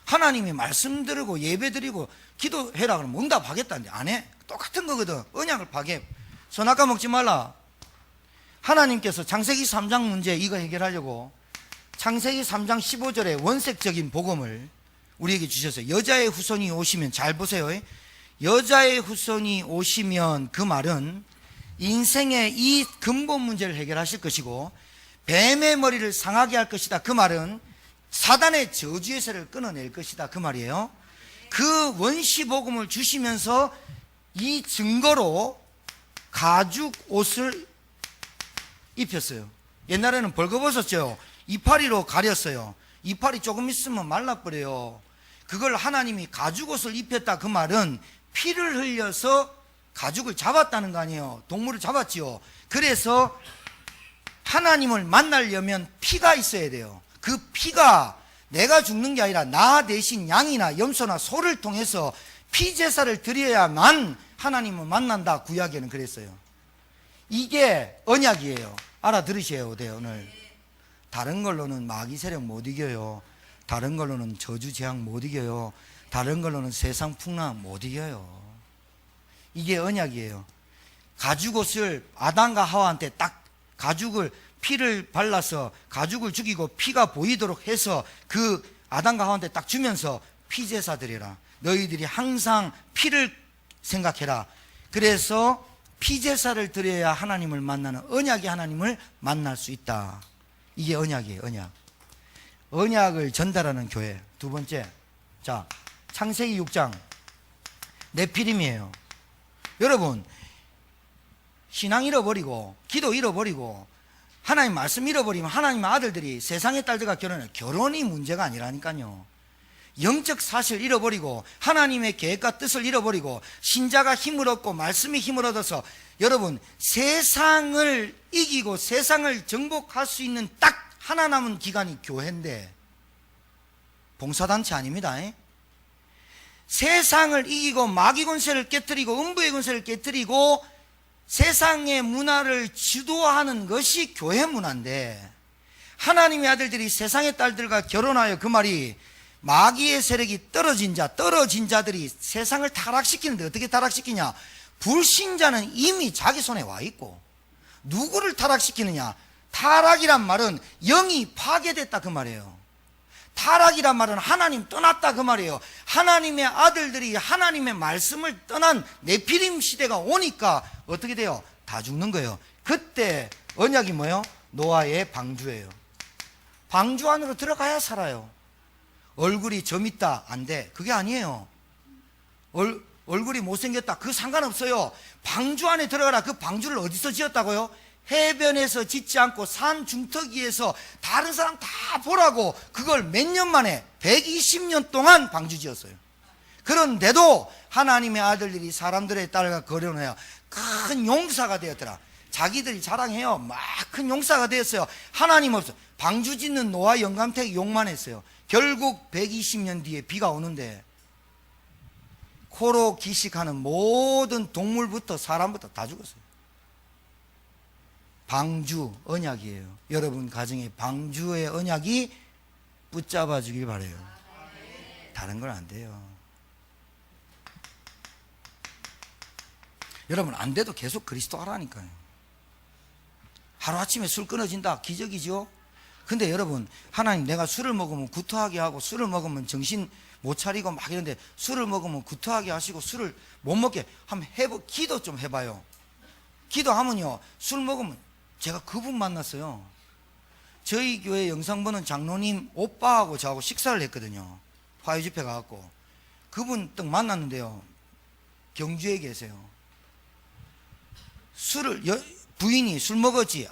S1: 하나님이 말씀 들으고 예배 드리고 기도해라 그러면 응답하겠다는데 안 해. 똑같은 거거든. 언약을 파괴. 선악과 먹지 말라. 하나님께서 창세기 3장 문제 이거 해결하려고 창세기 3장 15절에 원색적인 복음을 우리에게 주셨어요. 여자의 후손이 오시면, 잘 보세요. 여자의 후손이 오시면 그 말은 인생의 이 근본 문제를 해결하실 것이고, 뱀의 머리를 상하게 할 것이다. 그 말은 사단의 저주에서를 끊어낼 것이다. 그 말이에요. 그 원시 복음을 주시면서 이 증거로 가죽 옷을 입혔어요. 옛날에는 벌거벗었죠. 이파리로 가렸어요. 이파리 조금 있으면 말라버려요. 그걸 하나님이 가죽옷을 입혔다. 그 말은 피를 흘려서 가죽을 잡았다는 거 아니에요. 동물을 잡았지요. 그래서 하나님을 만나려면 피가 있어야 돼요. 그 피가 내가 죽는 게 아니라 나 대신 양이나 염소나 소를 통해서 피제사를 드려야만 하나님을 만난다. 구약에는 그랬어요. 이게 언약이에요. 알아들으셔야 돼요. 오늘 다른 걸로는 마귀 세력 못 이겨요. 다른 걸로는 저주 재앙 못 이겨요. 다른 걸로는 세상 풍랑 못 이겨요. 이게 언약이에요. 가죽옷을 아담과 하와한테 딱 가죽을 피를 발라서 가죽을 죽이고 피가 보이도록 해서 그 아담과 하와한테 딱 주면서 피제사 드려라. 너희들이 항상 피를 생각해라. 그래서 피제사를 드려야 하나님을 만나는, 언약의 하나님을 만날 수 있다. 이게 언약이에요. 언약. 언약을 전달하는 교회. 두 번째, 자, 창세기 6장 네피림이에요. 여러분, 신앙 잃어버리고 기도 잃어버리고 하나님 말씀 잃어버리면 하나님의 아들들이 세상의 딸들과 결혼해. 결혼이 문제가 아니라니까요. 영적 사실 잃어버리고 하나님의 계획과 뜻을 잃어버리고 신자가 힘을 얻고 말씀이 힘을 얻어서 여러분 세상을 이기고 세상을 정복할 수 있는 딱 하나 남은 기관이 교회인데 봉사단체 아닙니다. 세상을 이기고 마귀 권세를 깨뜨리고 음부의 권세를 깨뜨리고 세상의 문화를 주도하는 것이 교회 문화인데 하나님의 아들들이 세상의 딸들과 결혼하여 그 말이 마귀의 세력이 떨어진 자들이 세상을 타락시키는데 어떻게 타락시키냐? 불신자는 이미 자기 손에 와 있고 누구를 타락시키느냐? 타락이란 말은 영이 파괴됐다 그 말이에요. 타락이란 말은 하나님 떠났다 그 말이에요. 하나님의 아들들이 하나님의 말씀을 떠난 네피림 시대가 오니까 어떻게 돼요? 다 죽는 거예요. 그때 언약이 뭐예요? 노아의 방주예요. 방주 안으로 들어가야 살아요. 얼굴이 점 있다 안 돼. 그게 아니에요. 얼굴이 못생겼다 그 상관없어요. 방주 안에 들어가라. 그 방주를 어디서 지었다고요? 해변에서 짓지 않고 산 중턱위에서 다른 사람 다 보라고 그걸 몇 년 만에 120년 동안 방주 지었어요. 그런데도 하나님의 아들들이 사람들의 딸과 거론해요. 큰 용사가 되었더라. 자기들이 자랑해요. 막 큰 용사가 되었어요. 하나님 없어. 방주 짓는 노아 영감택 욕만 했어요. 결국 120년 뒤에 비가 오는데 코로 기식하는 모든 동물부터 사람부터 다 죽었어요. 방주 언약이에요. 여러분 가정에 방주의 언약이 붙잡아 주길 바라요. 다른 건 안 돼요. 여러분 안 돼도 계속 그리스도 하라니까요. 하루아침에 술 끊어진다 기적이죠. 근데 여러분 하나님 내가 술을 먹으면 구토하게 하고 술을 먹으면 정신 못 차리고 막 이런데 술을 먹으면 구토하게 하시고 술을 못 먹게 한번 기도 좀 해봐요. 기도하면요 술 먹으면 제가 그분 만났어요. 저희 교회 영상 보는 장로님 오빠하고 저하고 식사를 했거든요. 화요 집회 가갖고 그분 딱 만났는데요 경주에 계세요. 부인이 술 먹었지.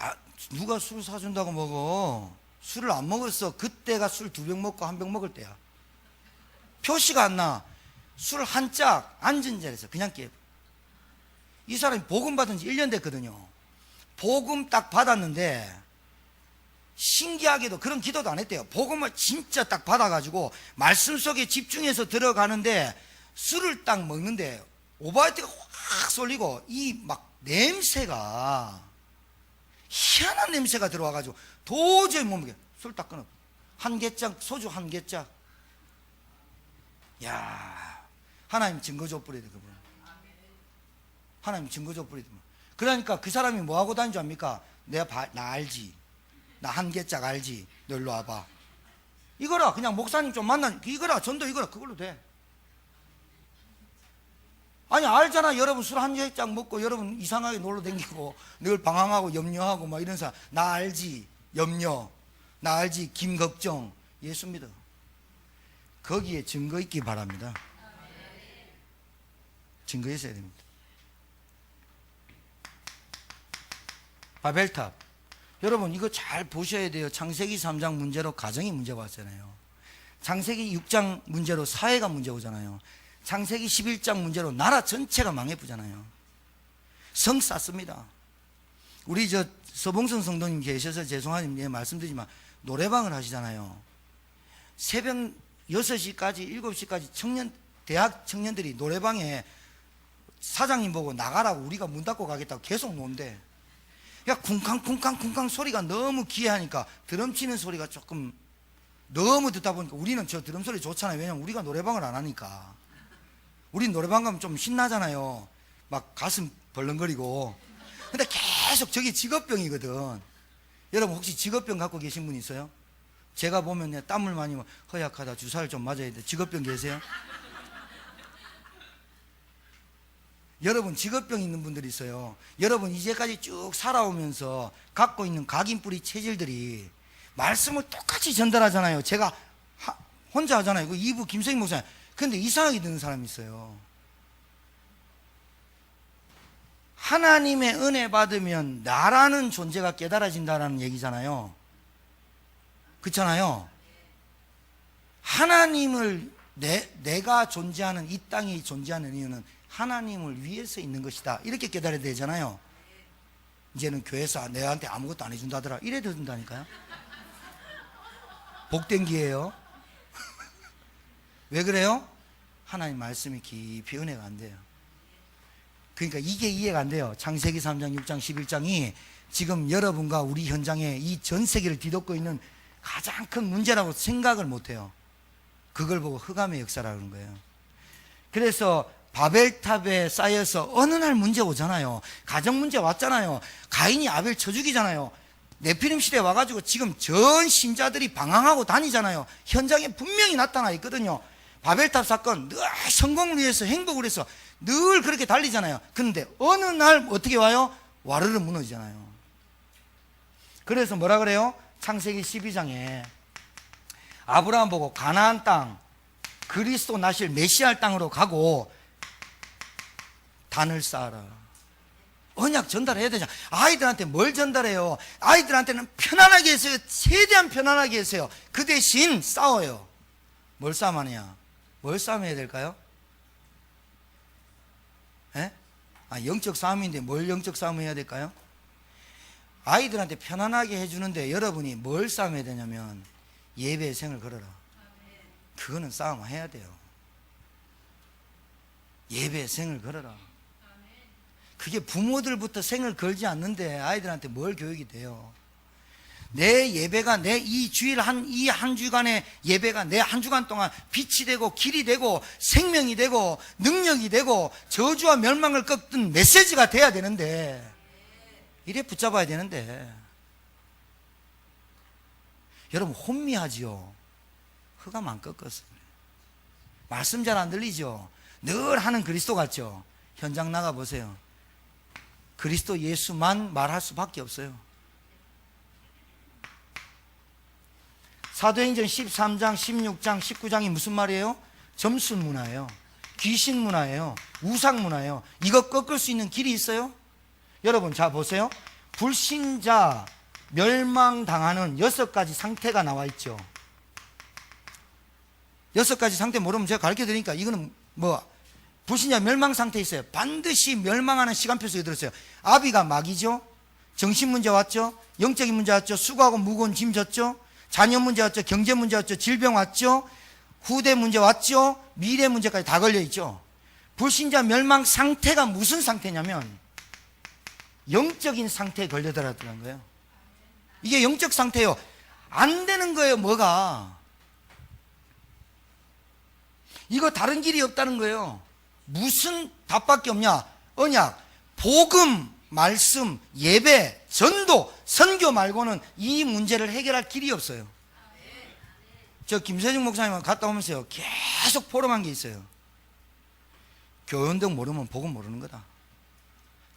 S1: 누가 술 사준다고 먹어. 술을 안 먹었어. 그때가 술 2병 먹고 1병 먹을 때야. 표시가 안 나. 술 한 짝 앉은 자리에서 그냥 깨. 이 사람이 복음 받은 지 1년 됐거든요. 복음 딱 받았는데 신기하게도 그런 기도도 안 했대요. 복음을 진짜 딱 받아가지고 말씀 속에 집중해서 들어가는데 술을 딱 먹는데 오바이트가 확 쏠리고 이 막 냄새가 희한한 냄새가 들어와가지고 도저히 못 먹게 술 딱 끊어. 한 개짝 소주 한 개짝. 야 하나님 증거 줘 뿌리대 그분. 하나님 증거 줘 뿌리대. 그러니까 그 사람이 뭐 하고 다닌 줄 압니까? 나 알지. 나 한 개짝 알지. 너 일로 와봐. 이거라 그냥 목사님 좀 만나. 이거라 전도 이거라 그걸로 돼. 아니 알잖아. 여러분 술 한 개짝 먹고 여러분 이상하게 놀러 다니고 늘 방황하고 염려하고 막 이런 사람. 나 알지. 염려. 나 알지. 김걱정. 예수 믿어. 거기에 증거 있기 바랍니다. 증거 있어야 됩니다. 바벨탑. 여러분 이거 잘 보셔야 돼요. 창세기 3장 문제로 가정이 문제가 왔잖아요. 창세기 6장 문제로 사회가 문제 오잖아요. 창세기 11장 문제로 나라 전체가 망해보잖아요. 성 쌌습니다. 우리 서봉선 성도님 계셔서 죄송하니 말씀드리지만 노래방을 하시잖아요. 새벽 6시까지 7시까지 대학 청년들이 노래방에 사장님 보고 나가라고 우리가 문 닫고 가겠다고 계속 논대. 그러니까 쿵쾅쿵쾅쿵쾅 소리가 너무 기이하니까 드럼 치는 소리가 조금 너무 듣다 보니까 우리는 저 드럼 소리 좋잖아요. 왜냐면 우리가 노래방을 안 하니까. 우린 노래방 가면 좀 신나잖아요. 막 가슴 벌렁거리고. 근데 계속 저게 직업병이거든. 여러분 혹시 직업병 갖고 계신 분 있어요? 제가 보면 땀을 많이 허약하다 주사를 좀 맞아야 돼. 직업병 계세요? 여러분 직업병 있는 분들이 있어요. 여러분 이제까지 쭉 살아오면서 갖고 있는 각인뿌리 체질들이 말씀을 똑같이 전달하잖아요. 제가 혼자 하잖아요. 그 2부 김성희 목사님. 근데 이상하게 듣는 사람이 있어요. 하나님의 은혜 받으면 나라는 존재가 깨달아진다는 얘기잖아요. 그렇잖아요. 하나님을 내가 존재하는 이 땅이 존재하는 이유는 하나님을 위해서 있는 것이다, 이렇게 깨달아야 되잖아요. 이제는 교회에서 내한테 아무것도 안 해준다더라 이래 듣는다니까요. 복된 기회예요. 왜 그래요? 하나님 말씀이 깊이 은혜가 안 돼요. 그러니까 이게 이해가 안 돼요. 창세기 3장, 6장, 11장이 지금 여러분과 우리 현장에 이 전 세계를 뒤덮고 있는 가장 큰 문제라고 생각을 못해요. 그걸 보고 흑암의 역사라고 그런 거예요. 그래서 바벨탑에 쌓여서 어느 날 문제 오잖아요. 가정 문제 왔잖아요. 가인이 아벨 쳐 죽이잖아요. 네피림 시대에 와가지고 지금 전 신자들이 방황하고 다니잖아요. 현장에 분명히 나타나 있거든요. 바벨탑 사건 늘 성공을 위해서, 행복을 위해서 늘 그렇게 달리잖아요. 그런데 어느 날 어떻게 와요? 와르르 무너지잖아요. 그래서 뭐라 그래요? 창세기 12장에 아브라함 보고 가나안 땅, 그리스도 나실 메시아 땅으로 가고 단을 쌓아라. 언약 전달해야 되잖아. 아이들한테 뭘 전달해요? 아이들한테는 편안하게 해서요. 최대한 편안하게 해서요. 그 대신 싸워요. 뭘 싸움하느냐? 뭘 싸움해야 될까요? 예? 영적 싸움인데 뭘 영적 싸움을 해야 될까요? 아이들한테 편안하게 해주는데 여러분이 뭘 싸움해야 되냐면 예배의 생을 걸어라. 그거는 싸움을 해야 돼요. 예배의 생을 걸어라. 그게 부모들부터 생을 걸지 않는데 아이들한테 뭘 교육이 돼요? 내 예배가, 내 이 주일 이 한 주간의 예배가 내 한 주간 동안 빛이 되고 길이 되고 생명이 되고 능력이 되고 저주와 멸망을 꺾는 메시지가 돼야 되는데, 이래 붙잡아야 되는데 여러분 혼미하지요. 흑암 안 꺾었어요. 말씀 잘 안 들리죠. 늘 하는 그리스도 같죠. 현장 나가보세요. 그리스도 예수만 말할 수밖에 없어요. 사도행전 13장, 16장, 19장이 무슨 말이에요? 점술 문화예요. 귀신 문화예요. 우상 문화예요. 이거 꺾을 수 있는 길이 있어요? 여러분 자 보세요. 불신자 멸망당하는 6가지 상태가 나와 있죠. 6가지 상태 모르면 제가 가르쳐 드리니까, 이거는 불신자 멸망 상태에 있어요. 반드시 멸망하는 시간표 속에 들었어요. 아비가 마귀죠. 정신 문제 왔죠. 영적인 문제 왔죠. 수고하고 무거운 짐 졌죠. 자녀 문제 왔죠. 경제 문제 왔죠. 질병 왔죠. 후대 문제 왔죠. 미래 문제까지 다 걸려 있죠. 불신자 멸망 상태가 무슨 상태냐면 영적인 상태에 걸려들었다는 거예요. 이게 영적 상태예요. 안 되는 거예요. 뭐가? 이거 다른 길이 없다는 거예요. 무슨 답밖에 없냐? 언약, 복음, 말씀, 예배, 전도, 선교 말고는 이 문제를 해결할 길이 없어요. 저 김세중 목사님 갔다 오면서요, 계속 포럼한 게 있어요. 교회운동 모르면 복음 모르는 거다.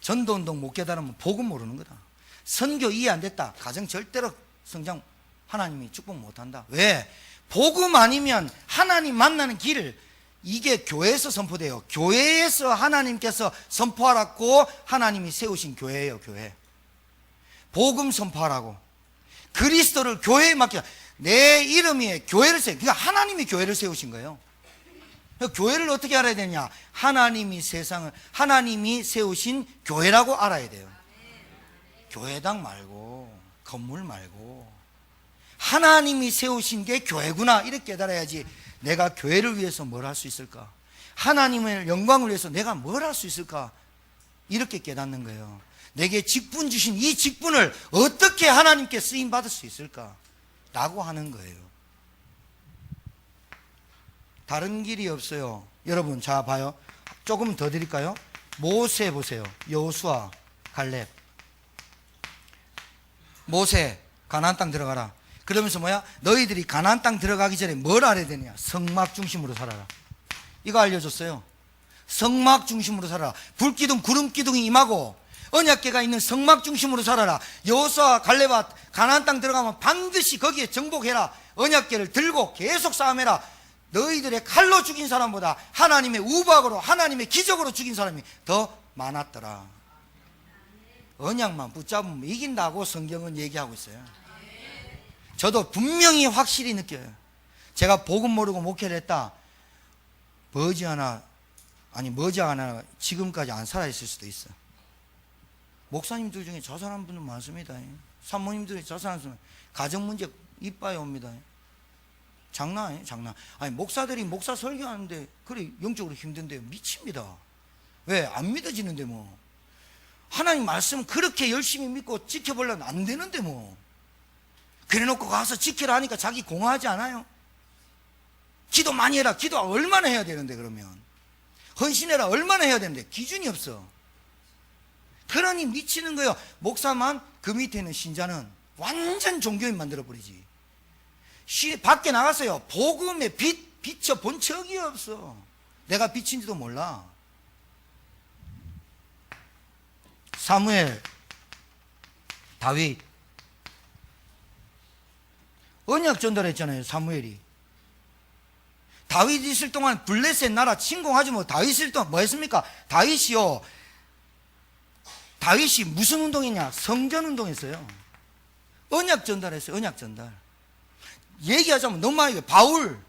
S1: 전도운동 못 깨달으면 복음 모르는 거다. 선교 이해 안 됐다. 가정 절대로 성장 하나님이 축복 못한다. 왜? 복음 아니면 하나님 만나는 길, 이게 교회에서 선포돼요. 교회에서 하나님께서 선포하라고 하나님이 세우신 교회예요. 교회. 복음 선포하라고. 그리스도를 교회에 맡겨. 내 이름이 교회를 세워. 그러니까 하나님이 교회를 세우신 거예요. 교회를 어떻게 알아야 되냐? 하나님이 세상을, 하나님이 세우신 교회라고 알아야 돼요. 교회당 말고 건물 말고 하나님이 세우신 게 교회구나, 이렇게 깨달아야지 내가 교회를 위해서 뭘 할 수 있을까? 하나님의 영광을 위해서 내가 뭘 할 수 있을까? 이렇게 깨닫는 거예요. 내게 직분 주신 이 직분을 어떻게 하나님께 쓰임 받을 수 있을까? 라고 하는 거예요. 다른 길이 없어요. 여러분 자 봐요. 조금 더 드릴까요? 모세 보세요. 여호수아, 갈렙. 모세 가나안 땅 들어가라. 그러면서 뭐야? 너희들이 가나안 땅 들어가기 전에 뭘 알아야 되냐? 성막 중심으로 살아라. 이거 알려줬어요. 성막 중심으로 살아라. 불기둥 구름기둥이 임하고 언약궤가 있는 성막 중심으로 살아라. 여호수아, 갈렙아, 가나안 땅 들어가면 반드시 거기에 정복해라. 언약궤를 들고 계속 싸움해라. 너희들의 칼로 죽인 사람보다 하나님의 우박으로, 하나님의 기적으로 죽인 사람이 더 많았더라. 언약만 붙잡으면 이긴다고 성경은 얘기하고 있어요. 저도 분명히 확실히 느껴요. 제가 복음 모르고 목회를 했다, 머지않아 지금까지 안 살아있을 수도 있어. 목사님들 중에 자살한 분들 많습니다. 사모님들이 자살한 분들, 가정 문제 이빠이 옵니다. 장난 아니에요, 장난. 아니, 목사들이 목사 설교하는데 그래 영적으로 힘든데 미칩니다. 왜? 안 믿어지는데 뭐. 하나님 말씀 그렇게 열심히 믿고 지켜보려면 안 되는데 뭐. 그래놓고 가서 지키라 하니까 자기 공허하지 않아요? 기도 많이 해라. 기도 얼마나 해야 되는데 그러면. 헌신해라. 얼마나 해야 되는데. 기준이 없어. 그러니 미치는 거예요. 목사만 그 밑에 있는 신자는 완전 종교인 만들어버리지. 밖에 나갔어요. 복음에 비춰본 적이 없어. 내가 비친지도 몰라. 사무엘, 다윗, 언약 전달했잖아요. 사무엘이. 다윗 있을 동안 블레셋 나라 침공하지 뭐. 다윗 있을 동안 뭐 했습니까? 다윗이 무슨 운동했냐? 성전 운동했어요. 언약 전달했어요. 언약 전달. 얘기하자면 너무 많이, 바울,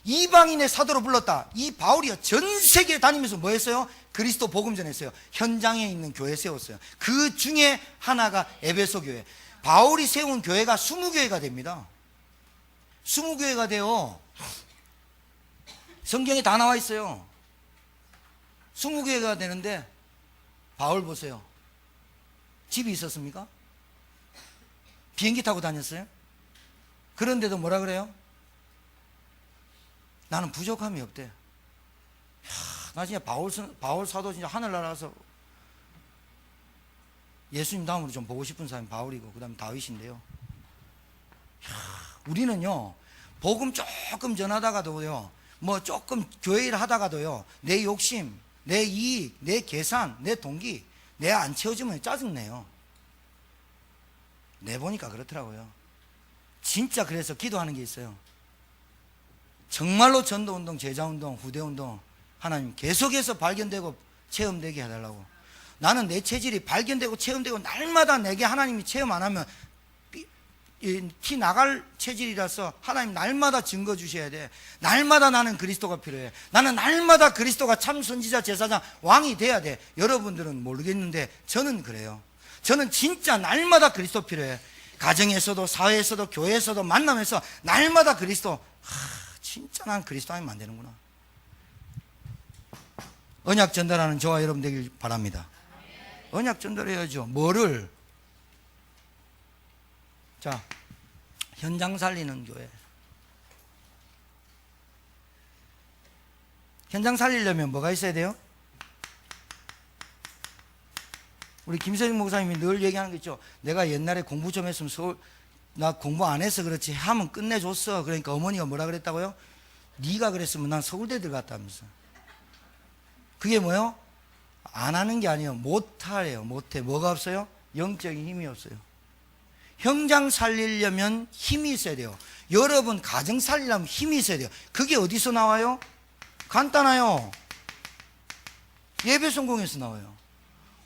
S1: 이방인의 사도로 불렀다. 이 바울이 전 세계 다니면서 뭐 했어요? 그리스도 복음 전했어요. 현장에 있는 교회 세웠어요. 그 중에 하나가 에베소 교회. 바울이 세운 교회가 20교회가 됩니다. 20교회가 돼요. 성경에 다 나와 있어요. 20교회가 되는데 바울 보세요. 집이 있었습니까? 비행기 타고 다녔어요? 그런데도 뭐라 그래요? 나는 부족함이 없대. 나 진짜 바울 사도 진짜 하늘나라에서 예수님 다음으로 좀 보고 싶은 사람이 바울이고 그 다음에 다윗인데요. 우리는요, 복음 조금 전하다가도요, 뭐 조금 교회 일 하다가도요, 내 욕심, 내 이익, 내 계산, 내 동기, 내 안 채워주면 짜증내요. 내보니까 그렇더라고요. 진짜 그래서 기도하는 게 있어요. 정말로 전도운동, 제자운동, 후대운동 하나님 계속해서 발견되고 체험되게 해달라고. 나는 내 체질이 발견되고 체험되고 날마다 내게 하나님이 체험 안 하면 티 나갈 체질이라서 하나님 날마다 증거 주셔야 돼. 날마다 나는 그리스도가 필요해. 나는 날마다 그리스도가 참 선지자, 제사장, 왕이 돼야 돼. 여러분들은 모르겠는데 저는 그래요. 저는 진짜 날마다 그리스도 필요해. 가정에서도 사회에서도 교회에서도 만나면서 날마다 그리스도. 진짜 난 그리스도 아니면 안 되는구나. 언약 전달하는 저와 여러분 되길 바랍니다. 언약 전달해야죠. 뭐를? 자, 현장 살리는 교회. 현장 살리려면 뭐가 있어야 돼요? 우리 김세중 목사님이 늘 얘기하는 거 있죠. 내가 옛날에 공부 좀 했으면 나 공부 안 해서 그렇지 하면 끝내줬어. 그러니까 어머니가 뭐라 그랬다고요? 네가 그랬으면 난 서울대 들어갔다면서. 그게 뭐예요? 안 하는 게 아니에요. 못하래요. 못해. 뭐가 없어요? 영적인 힘이 없어요. 현장 살리려면 힘이 있어야 돼요. 여러분 가정 살리려면 힘이 있어야 돼요. 그게 어디서 나와요? 간단해요. 예배 성공에서 나와요.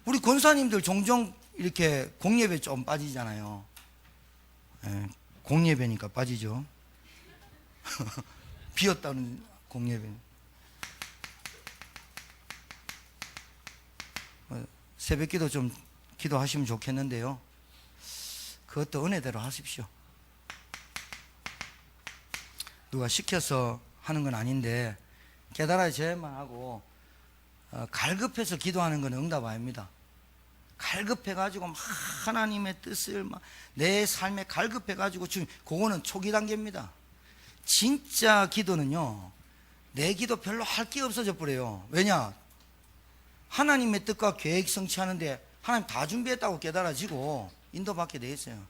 S1: 우리 권사님들 종종 이렇게 공예배 좀 빠지잖아요. 공예배니까 빠지죠. 비었다는 공예배. 새벽기도 좀 기도하시면 좋겠는데요. 그것도 은혜대로 하십시오. 누가 시켜서 하는 건 아닌데 깨달아져야만 하고, 갈급해서 기도하는 건 응답 아닙니다. 갈급해가지고 막 하나님의 뜻을 막 내 삶에 갈급해가지고 지금 그거는 초기 단계입니다. 진짜 기도는요, 내 기도 별로 할 게 없어져 버려요. 왜냐? 하나님의 뜻과 계획 성취하는데 하나님 다 준비했다고 깨달아지고 인도받게 돼 있어요.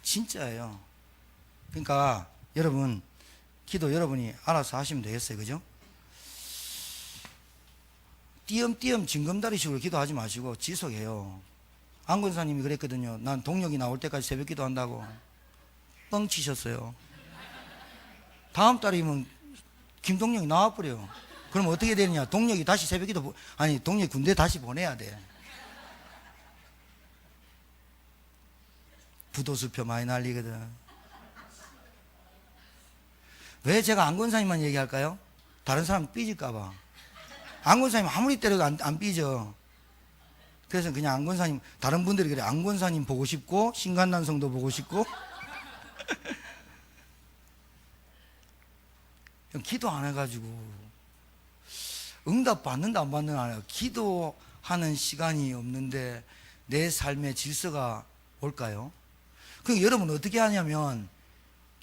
S1: 진짜예요. 그러니까 여러분, 기도 여러분이 알아서 하시면 되겠어요. 그죠? 띄엄띄엄 징검다리식으로 기도하지 마시고 지속해요. 안권사님이 그랬거든요. 난 동력이 나올 때까지 새벽 기도 한다고. 뻥치셨어요. 다음 달이면 김동력이 나와버려요. 그럼 어떻게 되느냐? 동력이 다시 새벽 기도, 동력이 군대 다시 보내야 돼. 부도수표 많이 날리거든. 왜 제가 안 권사님만 얘기할까요? 다른 사람 삐질까봐. 안 권사님 아무리 때려도 안 삐져. 그래서 그냥 안 권사님, 다른 분들이 그래, 안 권사님 보고 싶고 신간단성도 보고 싶고 기도 안 해가지고 응답 받는다 안 받는다 안 해요. 기도하는 시간이 없는데 내 삶의 질서가 올까요? 그럼 여러분 어떻게 하냐면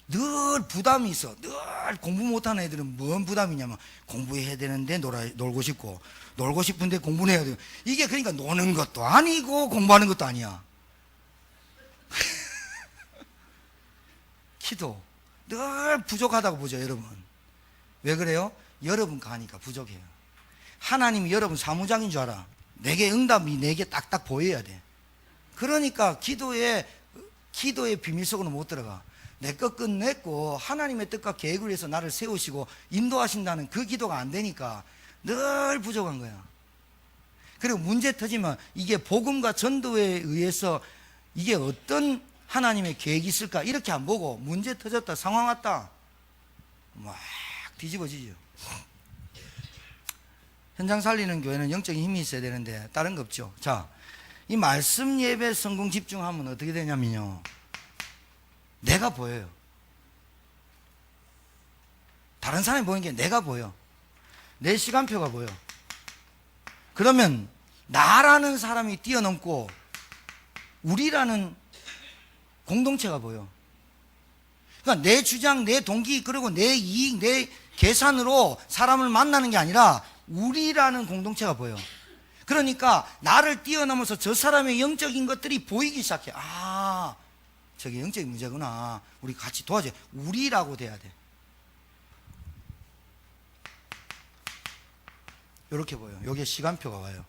S1: 늘 부담이 있어. 늘 공부 못하는 애들은 뭔 부담이냐면 공부해야 되는데 놀고 싶고, 놀고 싶은데 공부는 해야 돼요. 이게 그러니까 노는 것도 아니고 공부하는 것도 아니야. 기도 늘 부족하다고 보죠, 여러분. 왜 그래요? 여러분 가니까 부족해요. 하나님이 여러분 사무장인 줄 알아. 내게 응답이 내게 딱딱 보여야 돼. 그러니까 기도의 비밀 속으로 못 들어가. 내 것 끝냈고 하나님의 뜻과 계획을 위해서 나를 세우시고 인도하신다는 그 기도가 안 되니까 늘 부족한 거야. 그리고 문제 터지면 이게 복음과 전도에 의해서 이게 어떤 하나님의 계획이 있을까 이렇게 안 보고 문제 터졌다, 상황 왔다, 막 뒤집어지죠. 현장 살리는 교회는 영적인 힘이 있어야 되는데 다른 거 없죠. 자, 이 말씀 예배 성공 집중하면 어떻게 되냐면요, 내가 보여요. 다른 사람이 보이는 게 내가 보여. 내 시간표가 보여. 그러면 나라는 사람이 뛰어넘고 우리라는 공동체가 보여. 그러니까 내 주장, 내 동기, 그리고 내 이익, 내 계산으로 사람을 만나는 게 아니라 우리라는 공동체가 보여. 그러니까 나를 뛰어넘어서 저 사람의 영적인 것들이 보이기 시작해. 아, 저게 영적인 문제구나. 우리 같이 도와줘. 우리라고 돼야 돼. 이렇게 보여. 여기에 시간표가 와요.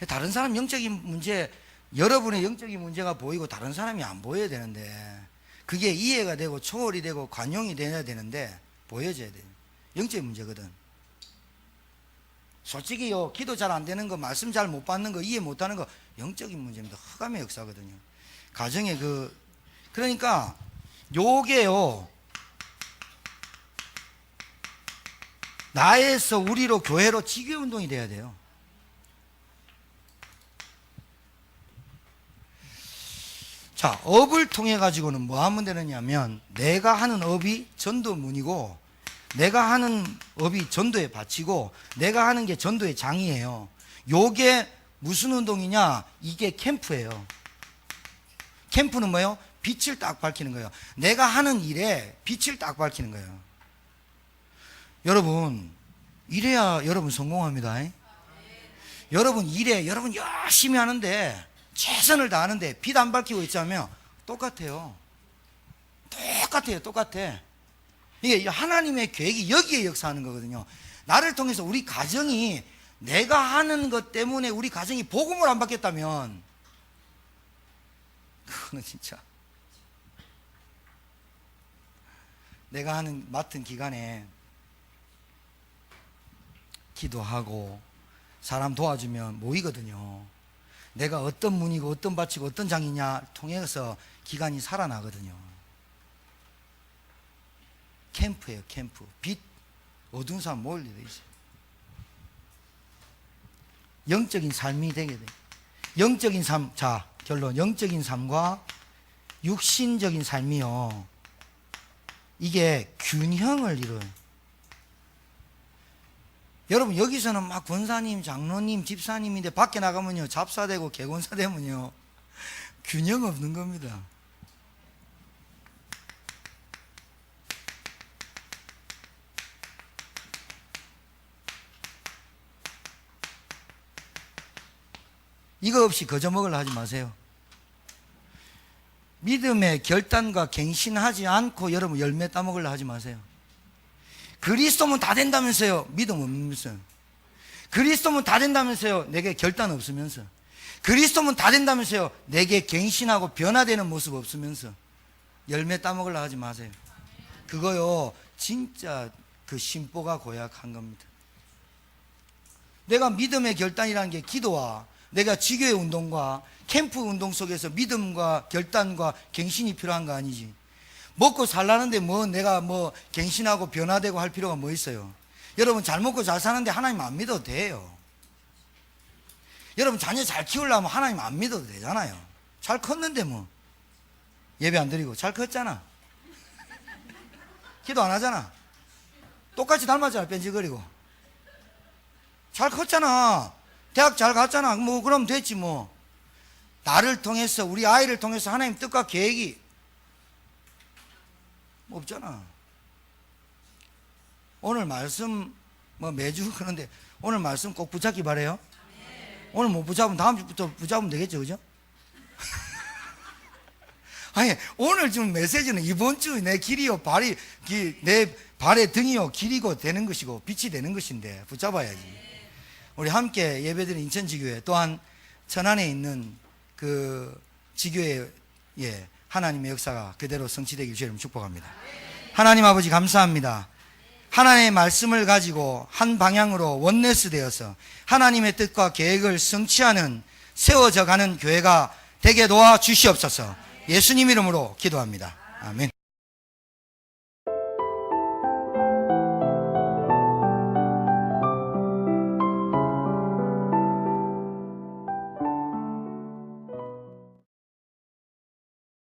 S1: 다른 사람 영적인 문제, 여러분의 영적인 문제가 보이고 다른 사람이 안 보여야 되는데, 그게 이해가 되고 초월이 되고 관용이 돼야 되는데 보여져야 돼요. 영적인 문제거든. 솔직히요, 기도 잘 안 되는 거, 말씀 잘 못 받는 거, 이해 못 하는 거 영적인 문제입니다. 흑암의 역사거든요. 가정의 그러니까 요게요, 나에서 우리로 교회로 지교 운동이 돼야 돼요. 자, 업을 통해 가지고는 뭐 하면 되느냐면, 내가 하는 업이 전도문이고, 내가 하는 업이 전도에 바치고, 내가 하는 게 전도의 장이에요. 요게 무슨 운동이냐? 이게 캠프예요. 캠프는 뭐예요? 빛을 딱 밝히는 거예요. 내가 하는 일에 빛을 딱 밝히는 거예요. 여러분, 이래야 여러분 성공합니다. 여러분 일에 여러분 열심히 하는데, 최선을 다하는데 빛 안 밝히고 있자면 똑같아요. 똑같아. 이게 하나님의 계획이 여기에 역사하는 거거든요. 나를 통해서 우리 가정이, 내가 하는 것 때문에 우리 가정이 복음을 안 받겠다면 그거는 진짜, 내가 맡은 기간에 기도하고 사람 도와주면 모이거든요. 내가 어떤 문이고 어떤 밭이고 어떤 장이냐 통해서 기간이 살아나거든요. 캠프예요, 캠프. 빛, 어두운 사람 모일 일이 있어요. 영적인 삶이 되게 돼요. 영적인 삶, 자, 결론. 영적인 삶과 육신적인 삶이요, 이게 균형을 이뤄요. 여러분, 여기서는 막 권사님, 장로님, 집사님인데 밖에 나가면요, 잡사되고 개권사 되면요, 균형 없는 겁니다. 이거 없이 거저먹으려 하지 마세요. 믿음의 결단과 갱신하지 않고 여러분 열매 따먹으려 하지 마세요. 그리스도면 다 된다면서요. 믿음 없으면서. 그리스도면 다 된다면서요. 내게 결단 없으면서. 그리스도면 다 된다면서요. 내게 갱신하고 변화되는 모습 없으면서. 열매 따먹으려 하지 마세요. 그거요, 진짜 그 심보가 고약한 겁니다. 내가 믿음의 결단이라는 게 기도와 내가 지교의 운동과 캠프 운동 속에서 믿음과 결단과 갱신이 필요한 거 아니지. 먹고 살라는데 뭐 내가 뭐 갱신하고 변화되고 할 필요가 뭐 있어요. 여러분 잘 먹고 잘 사는데 하나님 안 믿어도 돼요. 여러분 자녀 잘 키우려면 하나님 안 믿어도 되잖아요. 잘 컸는데 뭐 예배 안 드리고 잘 컸잖아. 기도 안 하잖아. 똑같이 닮았잖아. 뺀질거리고 잘 컸잖아. 대학 잘 갔잖아. 뭐 그럼 됐지 뭐. 나를 통해서 우리 아이를 통해서 하나님 뜻과 계획이 없잖아. 오늘 말씀 뭐 매주 그런데 오늘 말씀 꼭 붙잡기 바래요. 오늘 못 붙잡으면 다음 주부터 붙잡으면 되겠죠, 그죠? 아니 오늘 좀 메시지는 이번 주 내 길이요 발이 내 발의 등이요 길이고 되는 것이고 빛이 되는 것인데 붙잡아야지. 우리 함께 예배드린 인천지교회 또한 천안에 있는 그 지교회에 하나님의 역사가 그대로 성취되길 주님 축복합니다. 하나님 아버지 감사합니다. 하나님의 말씀을 가지고 한 방향으로 원네스 되어서 하나님의 뜻과 계획을 성취하는 세워져 가는 교회가 되게 도와 주시옵소서. 예수님 이름으로 기도합니다. 아멘.